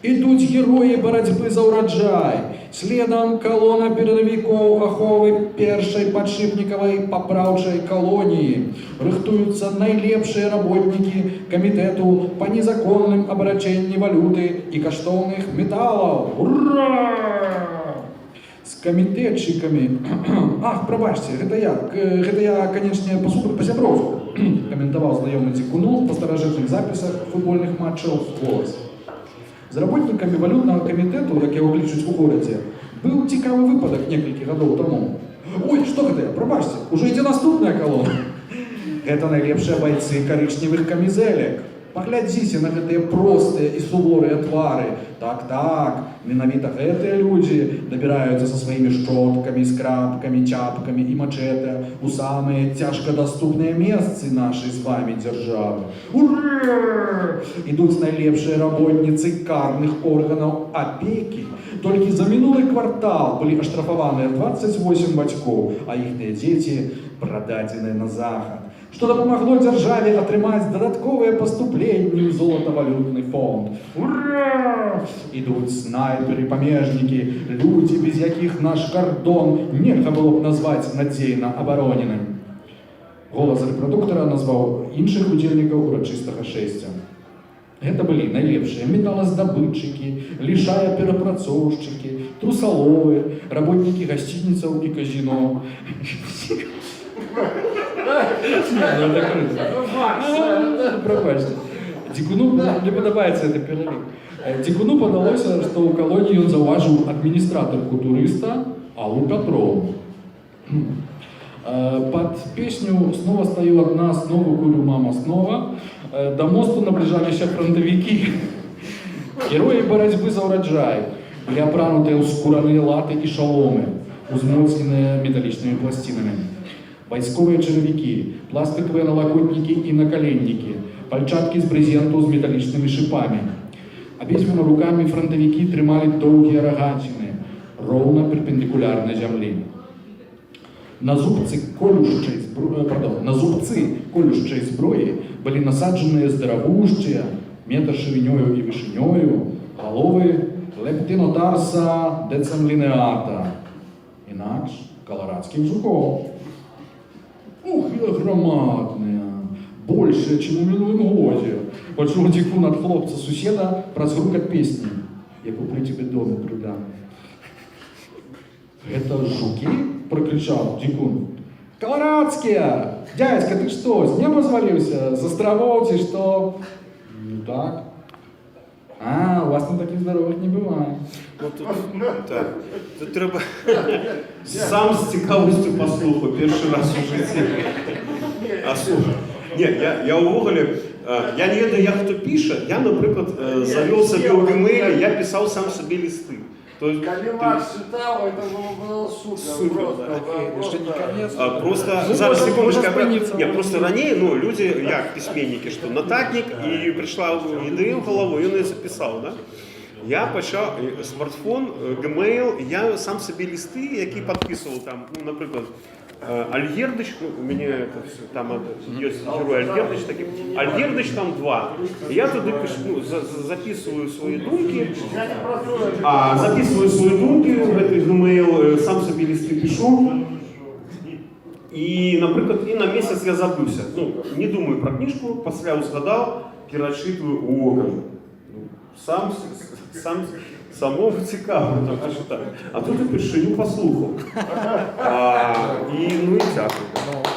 Ідуць героі барацьбы за ўраджай, следам калона перадавікоў аховы першай падшипнікавай папраўчай калоніі. Рыхтуюцца найлепшыя работнікі камітэту па незаконным абарачэнні валюты і каштоўных металаў. Ура! З камітэтчыкамі... Ах, прабачце, гэта я, канечне, па-сяброўску, каментаваў знаёмы Дикуну па старажытных запісах футбольных матчаў «Голас». З работнікамі валютнага камітэту, як яго клічуць у горадзе, быў цікавы выпадак некалькі гадоў таму. Ой, што гэта я? Прабачце, ужо ідзе наступная калона. Гэта найлепшыя байцы карычневых камізэлек. Паглядзіце на гэтыя простыя і суворыя твары. Так, менавіта гэтыя людзі дабіраюцца са сваімі шчоткамі, скрабкамі, цяпкамі і мачэтэ у самыя цяжкадаступныя месцы нашай з вамі дзяржавы. Ура! Ідуць найлепшыя работніцы карных органаў апекі. Толькі за мінулы квартал былі аштрафаваныя 28 бацькоў, а іхныя дзеці прададзеныя на захад, што дапамагло дзяржаве атрымаць дадатковыя паступленні ў золатавалютны фонд. Ура! Ідуць снайперы-памежнікі, людзі, без якіх наш кардон нельга было б назваць надзейна абароненым. Голас рэпрадуктара назваў іншых удзельнікаў урачыстага шэсця. Гэта былі найлепшыя металаздабытчыкі, лішая-перапрацоўшчыкі, трусаловы, работнікі гасцініцаў і казіно. Прабачце. Дзікуну не падабаецца гэты пералік. Дзікуну падалося, што ў калоніі ён заўважыў адміністратарку турыста Аллу Пятрову. Под песню «Снова стою одна, снова курю, мама, снова» до мосту наближаліся фронтавікі. Героі барацьбы за ўраджай былі апранутыя ў скураныя латы і шаломы, узмоцненыя металічнымі пласцінамі. Вайсковыя чаравікі, пластыкавыя налакотнікі і накаленнікі, пальчаткі з брезенту з металічнымі шыпамі. Абедзвюма рукамі фронтавікі трымалі доўгія рагаціны, роўна перпендыкулярна зямлі. На зубцы колюшчай зброі былі насаджаныя здаравушчыя, метр шырынёю і вышынёю, галовы лептинотарса децемлінеата, інакш каларадскіх жукоў. Ух, громадныя, большыя, чым у мінулым годзе. Пачуў дзікун ад хлопца суседа праз грукат песні, як у пры цябе доме прыдам. «Это жуки?» – прокричал Дикун. «Колорадские! Дядька, ты что, с неба свалился? С островов, ты что?» «Ну так». «А, у вас там таких здоровых не бывает». Ну, тут треба сам з цікавістю послухав, перший раз у житті. А слухай, ні, я увогуле, я не ведаю, як хто пише, я, наприклад, завел собі у Gmail, я писав сам собі листи. Коли Макс читав, это было супер. Ще не конец. Просто зараз секундочку, просто ранее, ну, люди, як письменники, що нотатник, і прийшла ідея в голову, і він її записав, да? Я почав смартфон, Gmail, я сам собі листи, які підписував там, ну, наприклад, Альгердыч, ну, у меня там есть герой Альгердыч, таким, Альгердыч там 2. И я туда пишу, ну, записываю свои думки, в этот Gmail, сам себе листы пишу. И, например, и на месяц я забылся. Ну, не думаю про книжку, после узгадал, перечитываю, кажу. Самому цікаво, так що так. А тут я першиню послухав. І дякую.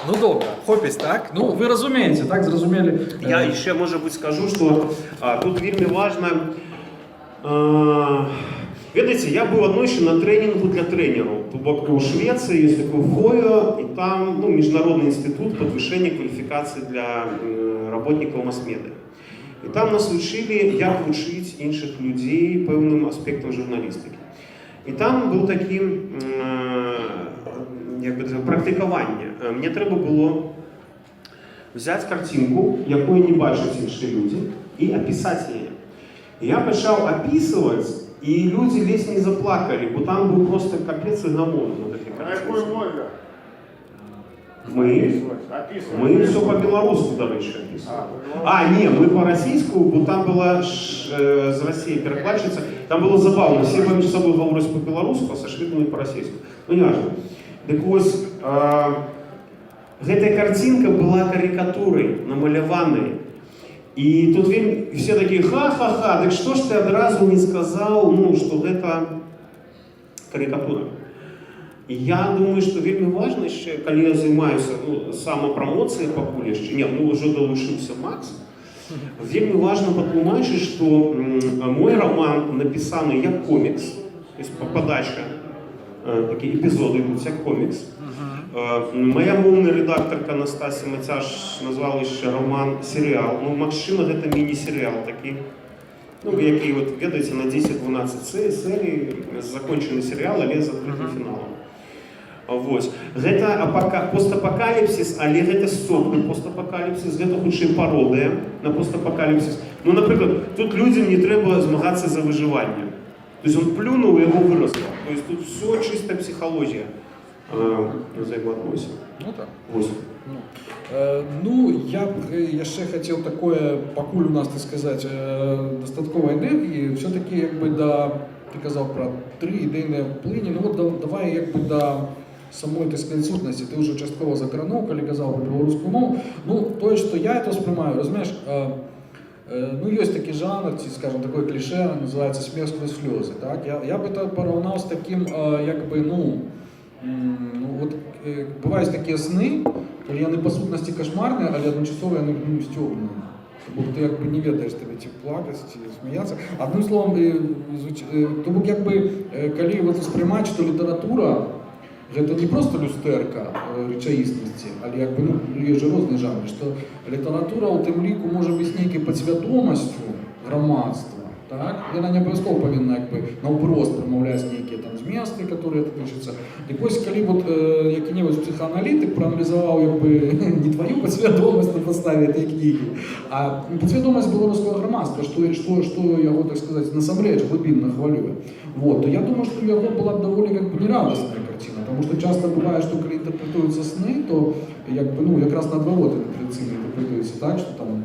Ну добре, хопіць, так? Ну, ви розумієте, так, зрозуміли? Я ще, може бути, скажу, що тут вельми важно. Видите, я был одной еще на тренингу для тренеров. В Швеции есть такой ФОИО, и там Международный институт повышения квалификации для работников масс-медиа. І там нас учили, як вчити інших людей певним аспектам журналістики. І там був таке практикування. Мені треба було взяти картинку, яку не бачать інші люди, і описати її. І я почав описувати, і люди весь не заплакали, бо там був просто капець і гамон на такій картинці. Мы все по-белорусски, до речі, описывали. Ні, ми по-російську, бо там була з Росії перекладчиця, там було забавно, всі поміж собою говорять по-белорусски, а со швидами по-російську. Ну, не важно. Так ось, эта картинка была карикатурой, намалеванной. И тут все такие, ха-ха-ха, так что ж ты одразу не сказал, ну, что это карикатура. І я думаю, що вельми важливо, ще, коли я займаюся самопромоцією покулі, ще вже долучився Макс, вельми важливо потлумачити, що мой роман написаний як комікс, тобто подача, такі епізоди йдуть як комікс, Моя мовная редакторка Настасія Матяш назвала ще роман серіал. Ну, Макшина гэта міні-серіал такі. Ну, який, от, ведаеце, на 10-12 серій, закончены серіал, але з адкрытым фіналам. Вось. Гэта постапакаліпсіс, але гэта сопны постапакаліпсіс, гэта хутчэй пародыя на постапакаліпсіс. Ну, напрыклад, тут людзям не трэба змагацца за выжыванне. То есть он плюнул, и его выросло. То есть тут все чисто психология взаимоотносин. Ну так. Ось. Ну, я б яшчэ хацеў такое, пакуль у нас, так сказаць, дастаткова энергіі, все-таки, як бы, ты казаў пра 3 ідэйныя плыні, ну, вот давай, як бы, да самой, так сказать, сутнасці, ты ўжо часткова закрануў, калі казаў пра беларускую мову. Ну, тое, што я это ўспрымаю, разумееш, ну, ёсць такі жанр, ці, скажем, такое кліше, называецца смех сквозь слёзы, так? Я бы это параўнаў з такім, як бы, ну, вот, бываюць такія сны, калі яны па сутнасці кашмарныя, але адначасова яны, ну, сцёбныя. То бок ты, як бы, не ведаеш, тебе ці плакаць, ці смяяцца. Адным словом, то бок, як бы, калі вот успрымаць, што літаратура гэта не просто люстэрка рэчаіснасці, але, як бы, ну, ёсць жа розныя жанры, што літаратура ў тым ліку можа быць нейкай падсвядомасцю грамадства, так? Яна не абавязкова павінна, як бы, наўпрост прамаўляць нейкія там зместы, которые тычацца. І вось, калі вот які-небудзь псіхааналітык прааналізаваў, як бы, не тваю падсвядомасць на падставе этой кнігі, а падсвядомасць беларускага грамадства, што яго, так сказаць, насамрэч глыбінна хвалюе. Вот, то я думаю, что у него была бы довольно, как бы, нерадостная картина, потому что часто бывает, что когда интерпретуются сны, то, как бы, ну, как раз наоборот интерпретуется так, что там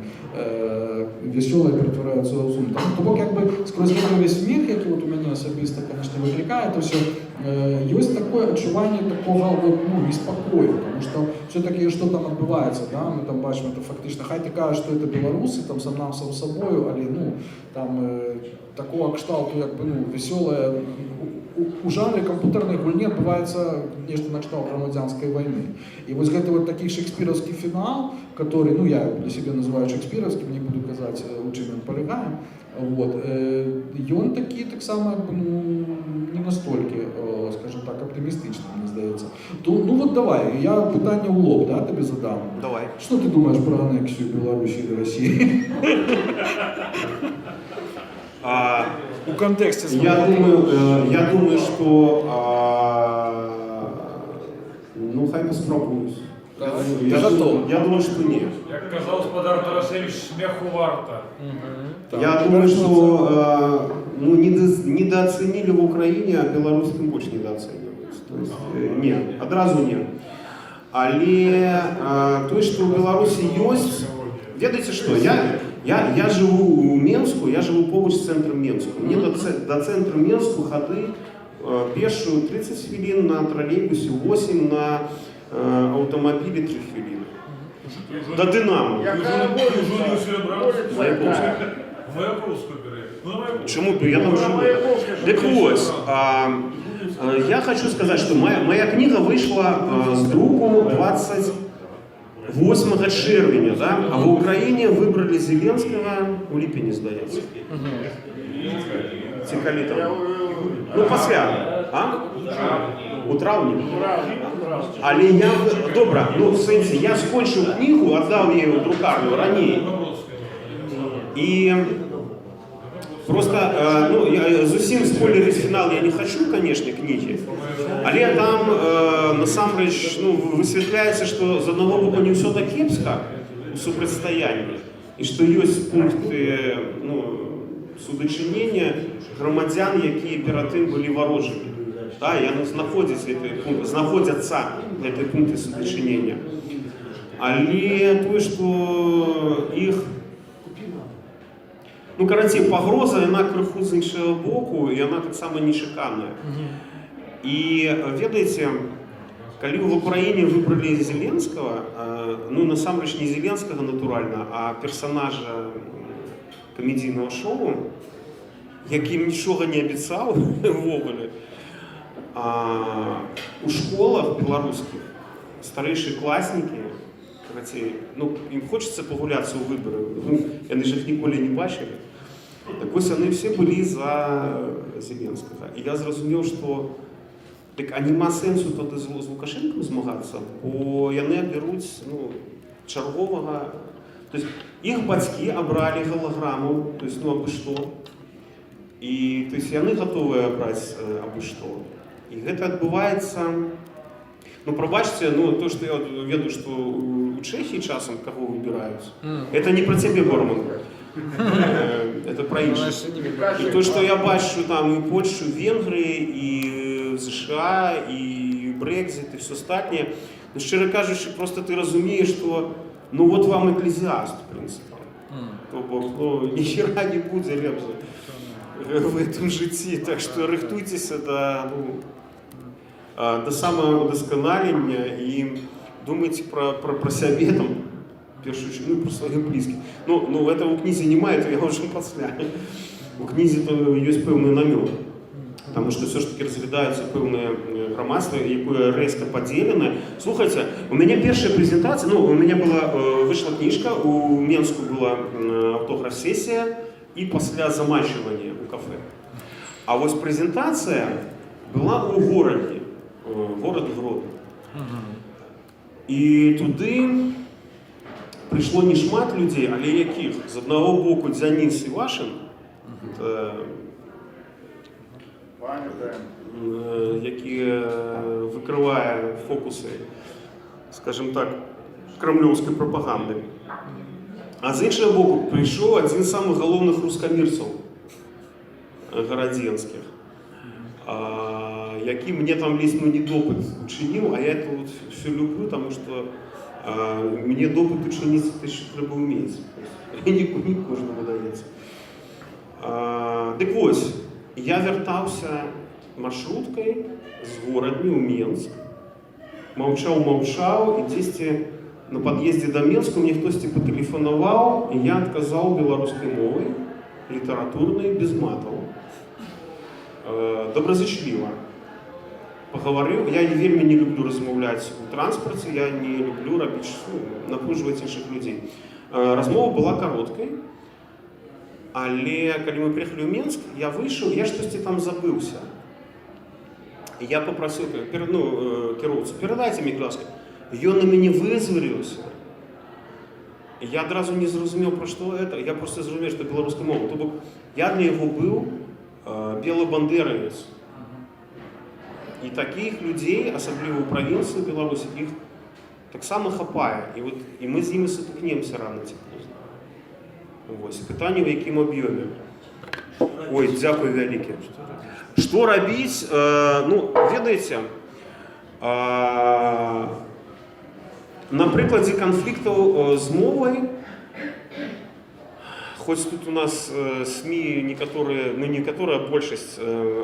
веселое притворяются в сум. То бок, как бы, сквозь весь смех, який вот у меня особисто, конечно, выкликает, то все, есть такое отчувание такого, вот, ну, неспокою, потому что все-таки что там отбывается, да, мы там бачим, это фактично, хай ты кажешь, что это белорусы, там, сам нам сам собою, але, ну, там, такого кшталту, як бы, ну, веселое, у жанре компьютерной гульні адбываецца нешта на кшталт грамадзянскай войны. И вот гэта вот такі шекспіровский финал, который, ну, я для себя называю шекспіровским, не буду казаць, у чым ён палягае, вот, ён такі, так само, як бы, ну, не настолькі, скажем так, оптимистичный, мне здаецца. Ну вот давай, я пытанне ў лоб, да, тебе задам. Давай. Что ты думаешь про аннексию Беларуси и России? В контексте я думаю, что ну, хай поспробуюсь. Я думаю, что нет. Як казав господар Тарасевич, смеху варта. Я думаю, что ну, недооценили в Украине, а Беларусь тем больше недооценивается. То есть нет, одразу нет. Але то, что в Беларуси есть, ведаете что, я живу у Менску, я живу побач з центром Менску. Мне до центра Менску ходы пешую 30 хвилин, на троллейбусе 8, на автомобиле 3 хвилины. До Динамо. Чому? Я там живу. Так ось, я хочу сказать, что моя книга вышла с друку 28 червня, да? А в Украине выбрали Зеленского у липені, здається. Цікаві там. Ну, після. А? У травні. Але я, добре, ну, в сенсі, я скончив книгу, отдав її у друкарню раніше. І просто, ну, я зовсім спойлерить фінал я не хочу, конечно, книги, але там, насамрэч, ну, высвятляецца, што з аднаго боку не ўсё так кепска у супрацьстаянні, і што ёсць пункты, ну, судачынення грамадзян, якія перад тым былі варожымі. Да, яны знаходзяцца гэтыя пункты судачынення. Але тое, што іх, ну, карацей, пагроза, яна крыху з іншага боку, і яна таксама нечаканая. І, ведаеце, калі в Украине выбрали Зеленского, ну, насамрэч не Зеленского, натуральна, а персонажа камедійного шоу, якім нічога не абяцаў ввогуле, у школах беларускіх старэйшыя класнікі, карацей, ну, ім хочацца пагуляцца ў выбары, ну, яны ж іх ніколі не бачылі. Так вось яны все былі за Зеленскага. І я зразумеў, што Так а нема сенсу тоді з Лукашенком змагатися, бо яны беруть чергового. То есть их батьки обрали голограмму, то есть, абы что. И то есть яны готовы брать абы что. И это отбывается, пробачьте, то, что я веду, что у Чехии часом кого выбирают, это не про тебе, Борман. Это про інших. И то, что я бачу там и Польшу, и Венгрии, и США, и Брекзит, и все остальное, щиро кажучи, просто ти розумієш, що вот вам еклезіаст, в принципі. Тобто, ніхера не буде лепше в этом житті, так що рихтуйтеся до самоудосконалення і думайте про себе, там, в першу чергу, про своїх близьких. Этого в книзі немає, то я вже після. У книзі то є певний намек. Потому что все ж таки разглядаются певне громадство, яке резко поділене. Слухайте, у меня перша презентація, у меня вийшла книжка, у Менску була автограф-сесія і після замачування у кафе. А ось презентація була у городі, город Гродно. І туди прийшло не шмат людей, але яких? З одного боку Дзяніс Івашин, який викриває фокуси, скажімо так, кремлівської пропаганди. А з іншого боку прийшов один з самих головних рускомірців городенських, який мені там лізь недопит учинив, а я це все люблю, тому що мені допит учинити те, що треба вміти. І не кожному дається. Так ось, я вертався маршруткой з городні у Менск. Мовчав, і десь на під'їзді до Менську мені хтось потелефонував, і я відказав білоруською мовою, літературною, без матів. Доброзичливо. Поговорив. Я вельми не люблю розмовляти у транспорті, я не люблю робити, напружувати інших людей. Розмова була короткою. Але коли ми приїхали в Менск, я вийшов, я щось там забився. І я попросив керівцю, передайте мені, будь ласка. Він на мене визвірився. Я одразу не зрозумів, про що це. Я просто зрозумів, що це білоруська мова. Тобто я для його був білобандеровець. І таких людей, особливо в провінції Білорусі, їх так само хапає. І ми з ними сутикнемося рано чи поздно. Ось, питання в якому об'ємі. Ой, дякую велике. Що робити? Ведаєте, на прикладі конфлікту з мовою, хоч тут у нас СМИ, некоторые, а большесть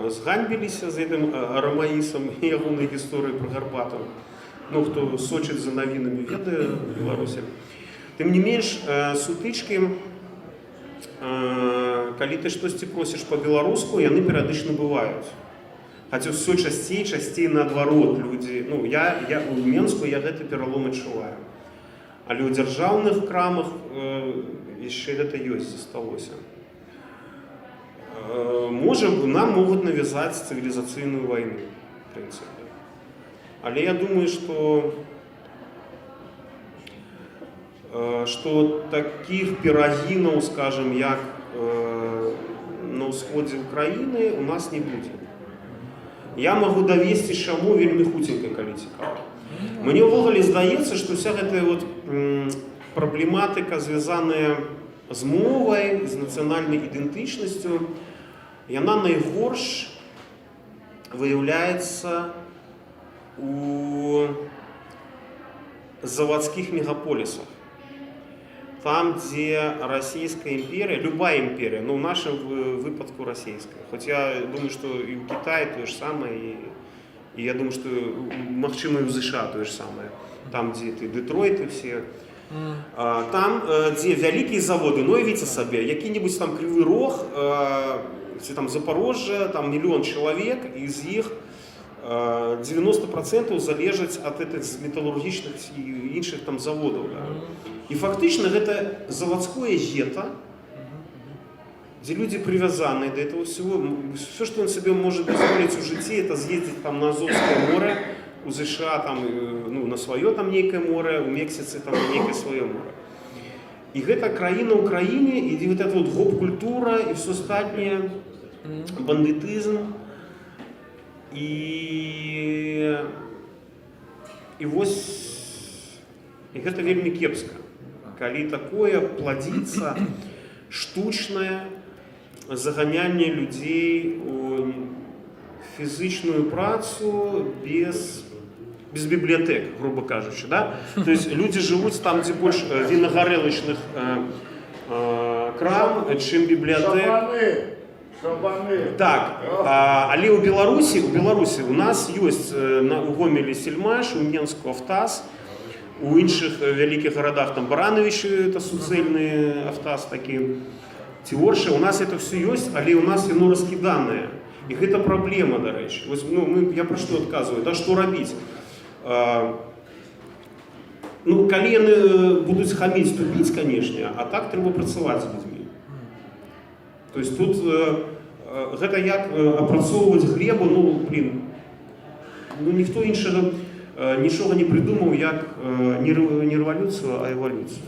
зганьбились за этим арамаїсом і ягонної історії про Горбатов. Хто сочить за новинами, ведає в Білорусі. Тим не менш, сутички, коли ти щось просиш по-білоруську, вони періодично бувають. Хоча все частей наоборот люди. Я у Менску я гэта пералом адчуваю. Але у дзяржаўных крамах яшчэ гэта ёсць, засталося. Нам могуць навязаць цывілізацыйную вайну, в прынцыпе. Але я думаю, што такіх перагінаў, скажем, як на ўсходзе Украіны у нас не будзе. Я могу давесці чаму вельмі хуценька, калі цікава. Мне ўвогуле здаецца, што вся гэтая праблематыка, звязаная з мовай, з нацыянальнай ідэнтычнасцю, яна найгорш выяўляецца у заводскіх мегаполісах. Там, где Российская империя, любая империя, но в нашем выпадку российская. Хоть я думаю, что и в Китае то же самое, и я думаю, что магчыма и в США то же самое. Там, где ты Детройт и все. Там, где вялікія заводы, уявіце сабе, які-небудзь там Кривый Рог, там Запорожжя, там 1 000 000 чалавек, і з іх 90% залежаць ад металургічных і іншых там заводаў. І фактычна гэта заводское гета, где люди привязаны до этого всего. Все, что он себе может позволить у житті, это съездить там на Азовское море, у США там, ну, на свое там некое море, у Мексицы там некое свое море. И гэта краіна ў краіне, і вот эта вот гоп-культура, і все астатняе, бандитизм. І гэта вельмі кепска, калі такое пладзіцца штучнае заганянне людзей у фізычную працу без библиотек, грубо кажучи, да? То есть люди живут там, где больше виногарелочных крам, чым библиотек. Шабаны. Так, але ў Беларусі у нас ёсць у Гомелі Сельмаш, у Менску Автаз, у іншых вялікіх гарадах там Барановичы, это суцэльны Автаз такі, Тіорша, у нас это все ёсць, але у нас яно раскіданае. І гэта праблема, дарэчы. Ну, я пра што адказваю, да, што рабіць? Ну, калі яны будуць хаміць, то біць, канешне, а так трэба працаваць з людзьмі. То есть тут гэта як апрацоўваць глебу, ну, блин, ну, ніхто іншага нічога не придумаў, як не рэвалюцыю, а эвалюцыю.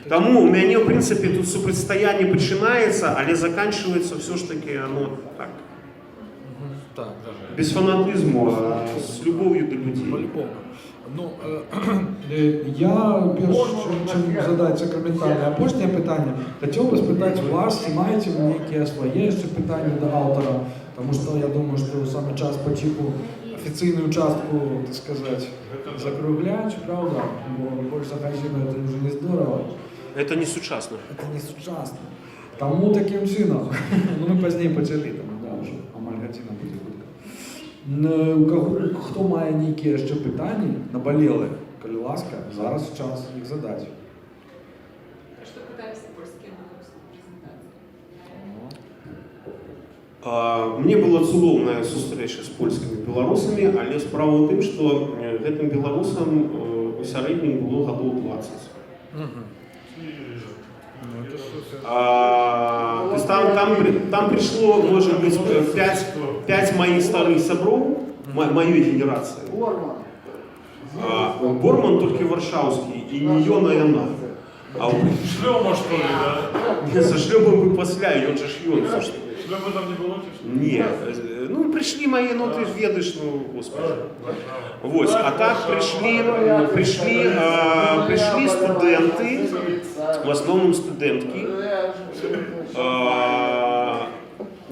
Таму у мяне, в прынцыпе, тут супрацьстаянне пачынаецца, але заканчивается все ж таки оно так. Так, Без фанатизму, а с любовью до людей. по-любому. Ну, я, перш чим задати сакраментальне апошнє питання, хотів би спитати вас, чи маєте ви які своє ще питання до автора, тому що я думаю, що саме час потиху офіційну частку, так сказати, закруглять, правда? Бо більше хазіна це вже не здорово. Это не сучасно. Це не сучасно. Тому таким чином, ну ми пізніше почали, там, да, вже амальгатина буде хутка. У кого, хто має які ще питання, наболіли, коли ласка, зараз час їх задати. Что пытались польские презентации? Мне была цудоўная сустрэча з польскімі беларусамі, але справа ў тым, што гэтым беларусам у сярэднім было гадоў 20. То есть там пришло, может быть, 5 моих старых сяброў, моей генерации. Борман только варшаўскі, і не ён, а яна. Шлёма, что ли, да? За шлюбом бы пасля, ён же ж ён. Шлёма там не было? Не, ну пришли мои, ну ты ж ведаешь, ну господи. Вот, а так пришли студенты, в основном студентки,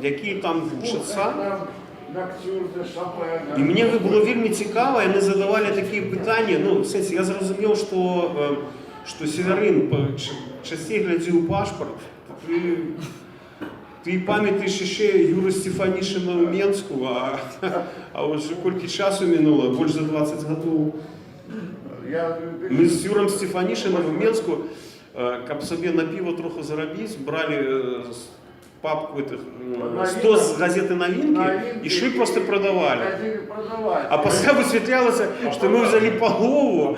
які там вчаться. І мені було вельми цікаво, і ми задавали такі питання, ну, в сенсі, я зрозумів, що Северин частіше глядів у пашпорт, ти пам'ятаєш ще Юру Стефанішина у Менську, а вже кілька часу минуло, більше за 20 років. Ми з Юром Стефанішином у Менську, каб собі на пиво трохи заробити, брали папку этих 100 газеты новинки и шли просто продавали. А после высветлялось, что мы взяли полову,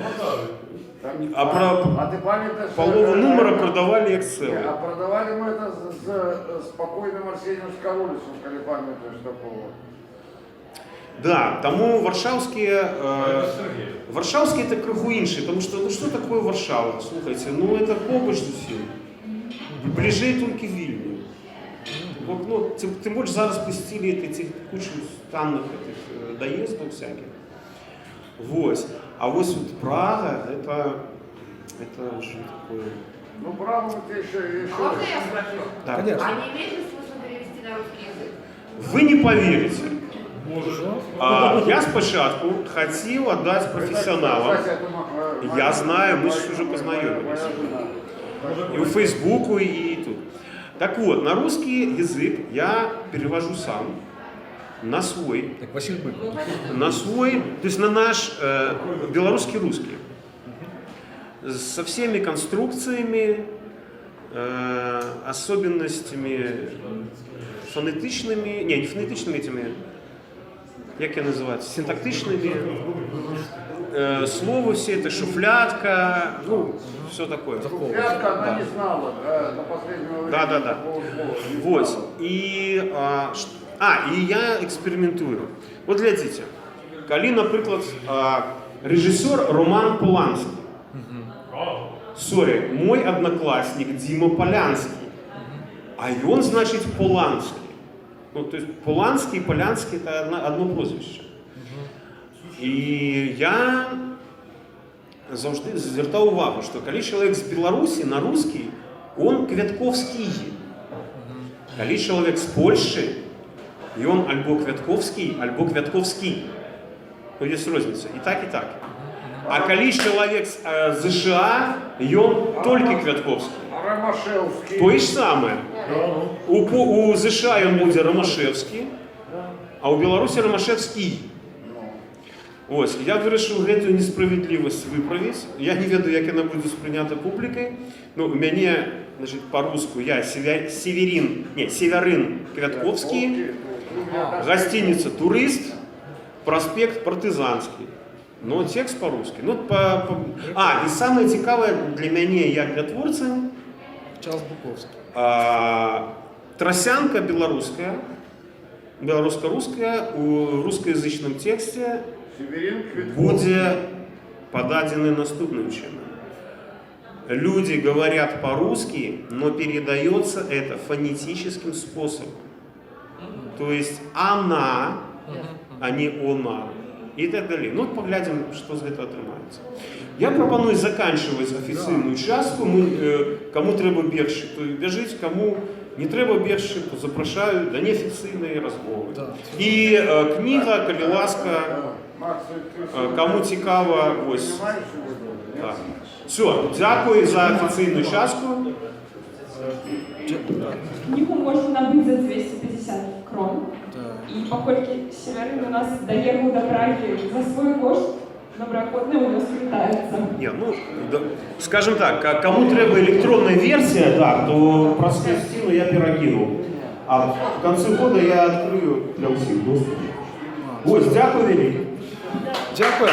а полову номера продавали як целый. А продавали мы это с спокойным Арсением Скоролисом, коли памятаешь такого. Да, тому Варшавские это крыху інший, потому что, ну что такое Варшава, слухайте, ну это побач усім, ближей только Вильню. Ну, тем больше зараз пустили этих кучу странных этих доездов всяких. Вот. А вот Прага, это уже такое... Ну, Прагу это еще... А можно я спрошу? Да. Конечно. А не имеет ли смысла перевести на русский язык? Вы не поверите. Я спочатку хотел отдать профессионалам. Я знаю, мы уже познакомились. И у Фейсбуку, и тут. Так вот, на русский язык я перевожу сам, на свой. Так, Василь Быков. На свой, то есть на наш белорусский русский. Со всеми конструкциями, особенностями фонетичными, не фонетичными этими, как я называю, синтактичными, слово все это, шуфлятка, ну, все такое. Пятка она не знала, да, на последнее время. Да. такого слова не Вот. знала. И я экспериментую. Вот глядите, коли, например, режиссер Роман Поланский. Сорі, мой одноклассник Дима Полянский. А он, значит, Поланский. Ну, то есть Поланский и Полянский это одно прозвище. І я завжди звертав увагу, що коли чоловік з Білорусі на русский, он Квятковский. Коли чоловік з Польщі, і он або Квятковский, або Квятковский. Ну, є різниця. І так, і так. А коли чоловік з США, і он тільки Квятковский. А Ромашевский. То ж саме. У США він буде Ромашевський, а у Білорусі Ромашевський. Ось, я вирішив гэтую несправедливість виправити. Я не ведаю, як вона буде сприйнята публікою. Ну, у мене, значить, по-русски я Северин Квятковский, гостиниця «Турист», проспект Партизанський. Но текст по-русски. Ну, і саме цікаве для мене, як для творця, Час Буковский. тросянка белорусская, белорусско-русская, у русскоязычном тексте Северин Квитков. буде подадены наступным чином. Люди говорят по-русски, но передается это фонетическим способом. То есть она, а не она. И так далее. Ну, поглядим, что з этого отримається. Я пропоную заканчивать офіційну частку. Кому треба більше, то біжить, кому не треба більше, то запрошую до неофіційної розмови. Да. І книга, коли ласка, Макс, ты кому цікаво, ось. понимаешь его? Так. Все, дякую за офіційну частку. Книгу можно набыть за 250 крон. Да. И поскольку Северин у нас доехал до Праги за свой кошт, доброохотно у нас летается. Ні, ну, скажем так, кому треба електронна версія, так, то про Стіну я перекинув. А в конце года я відкрию для всіх доступ. Ось, дякую велике. Дякую.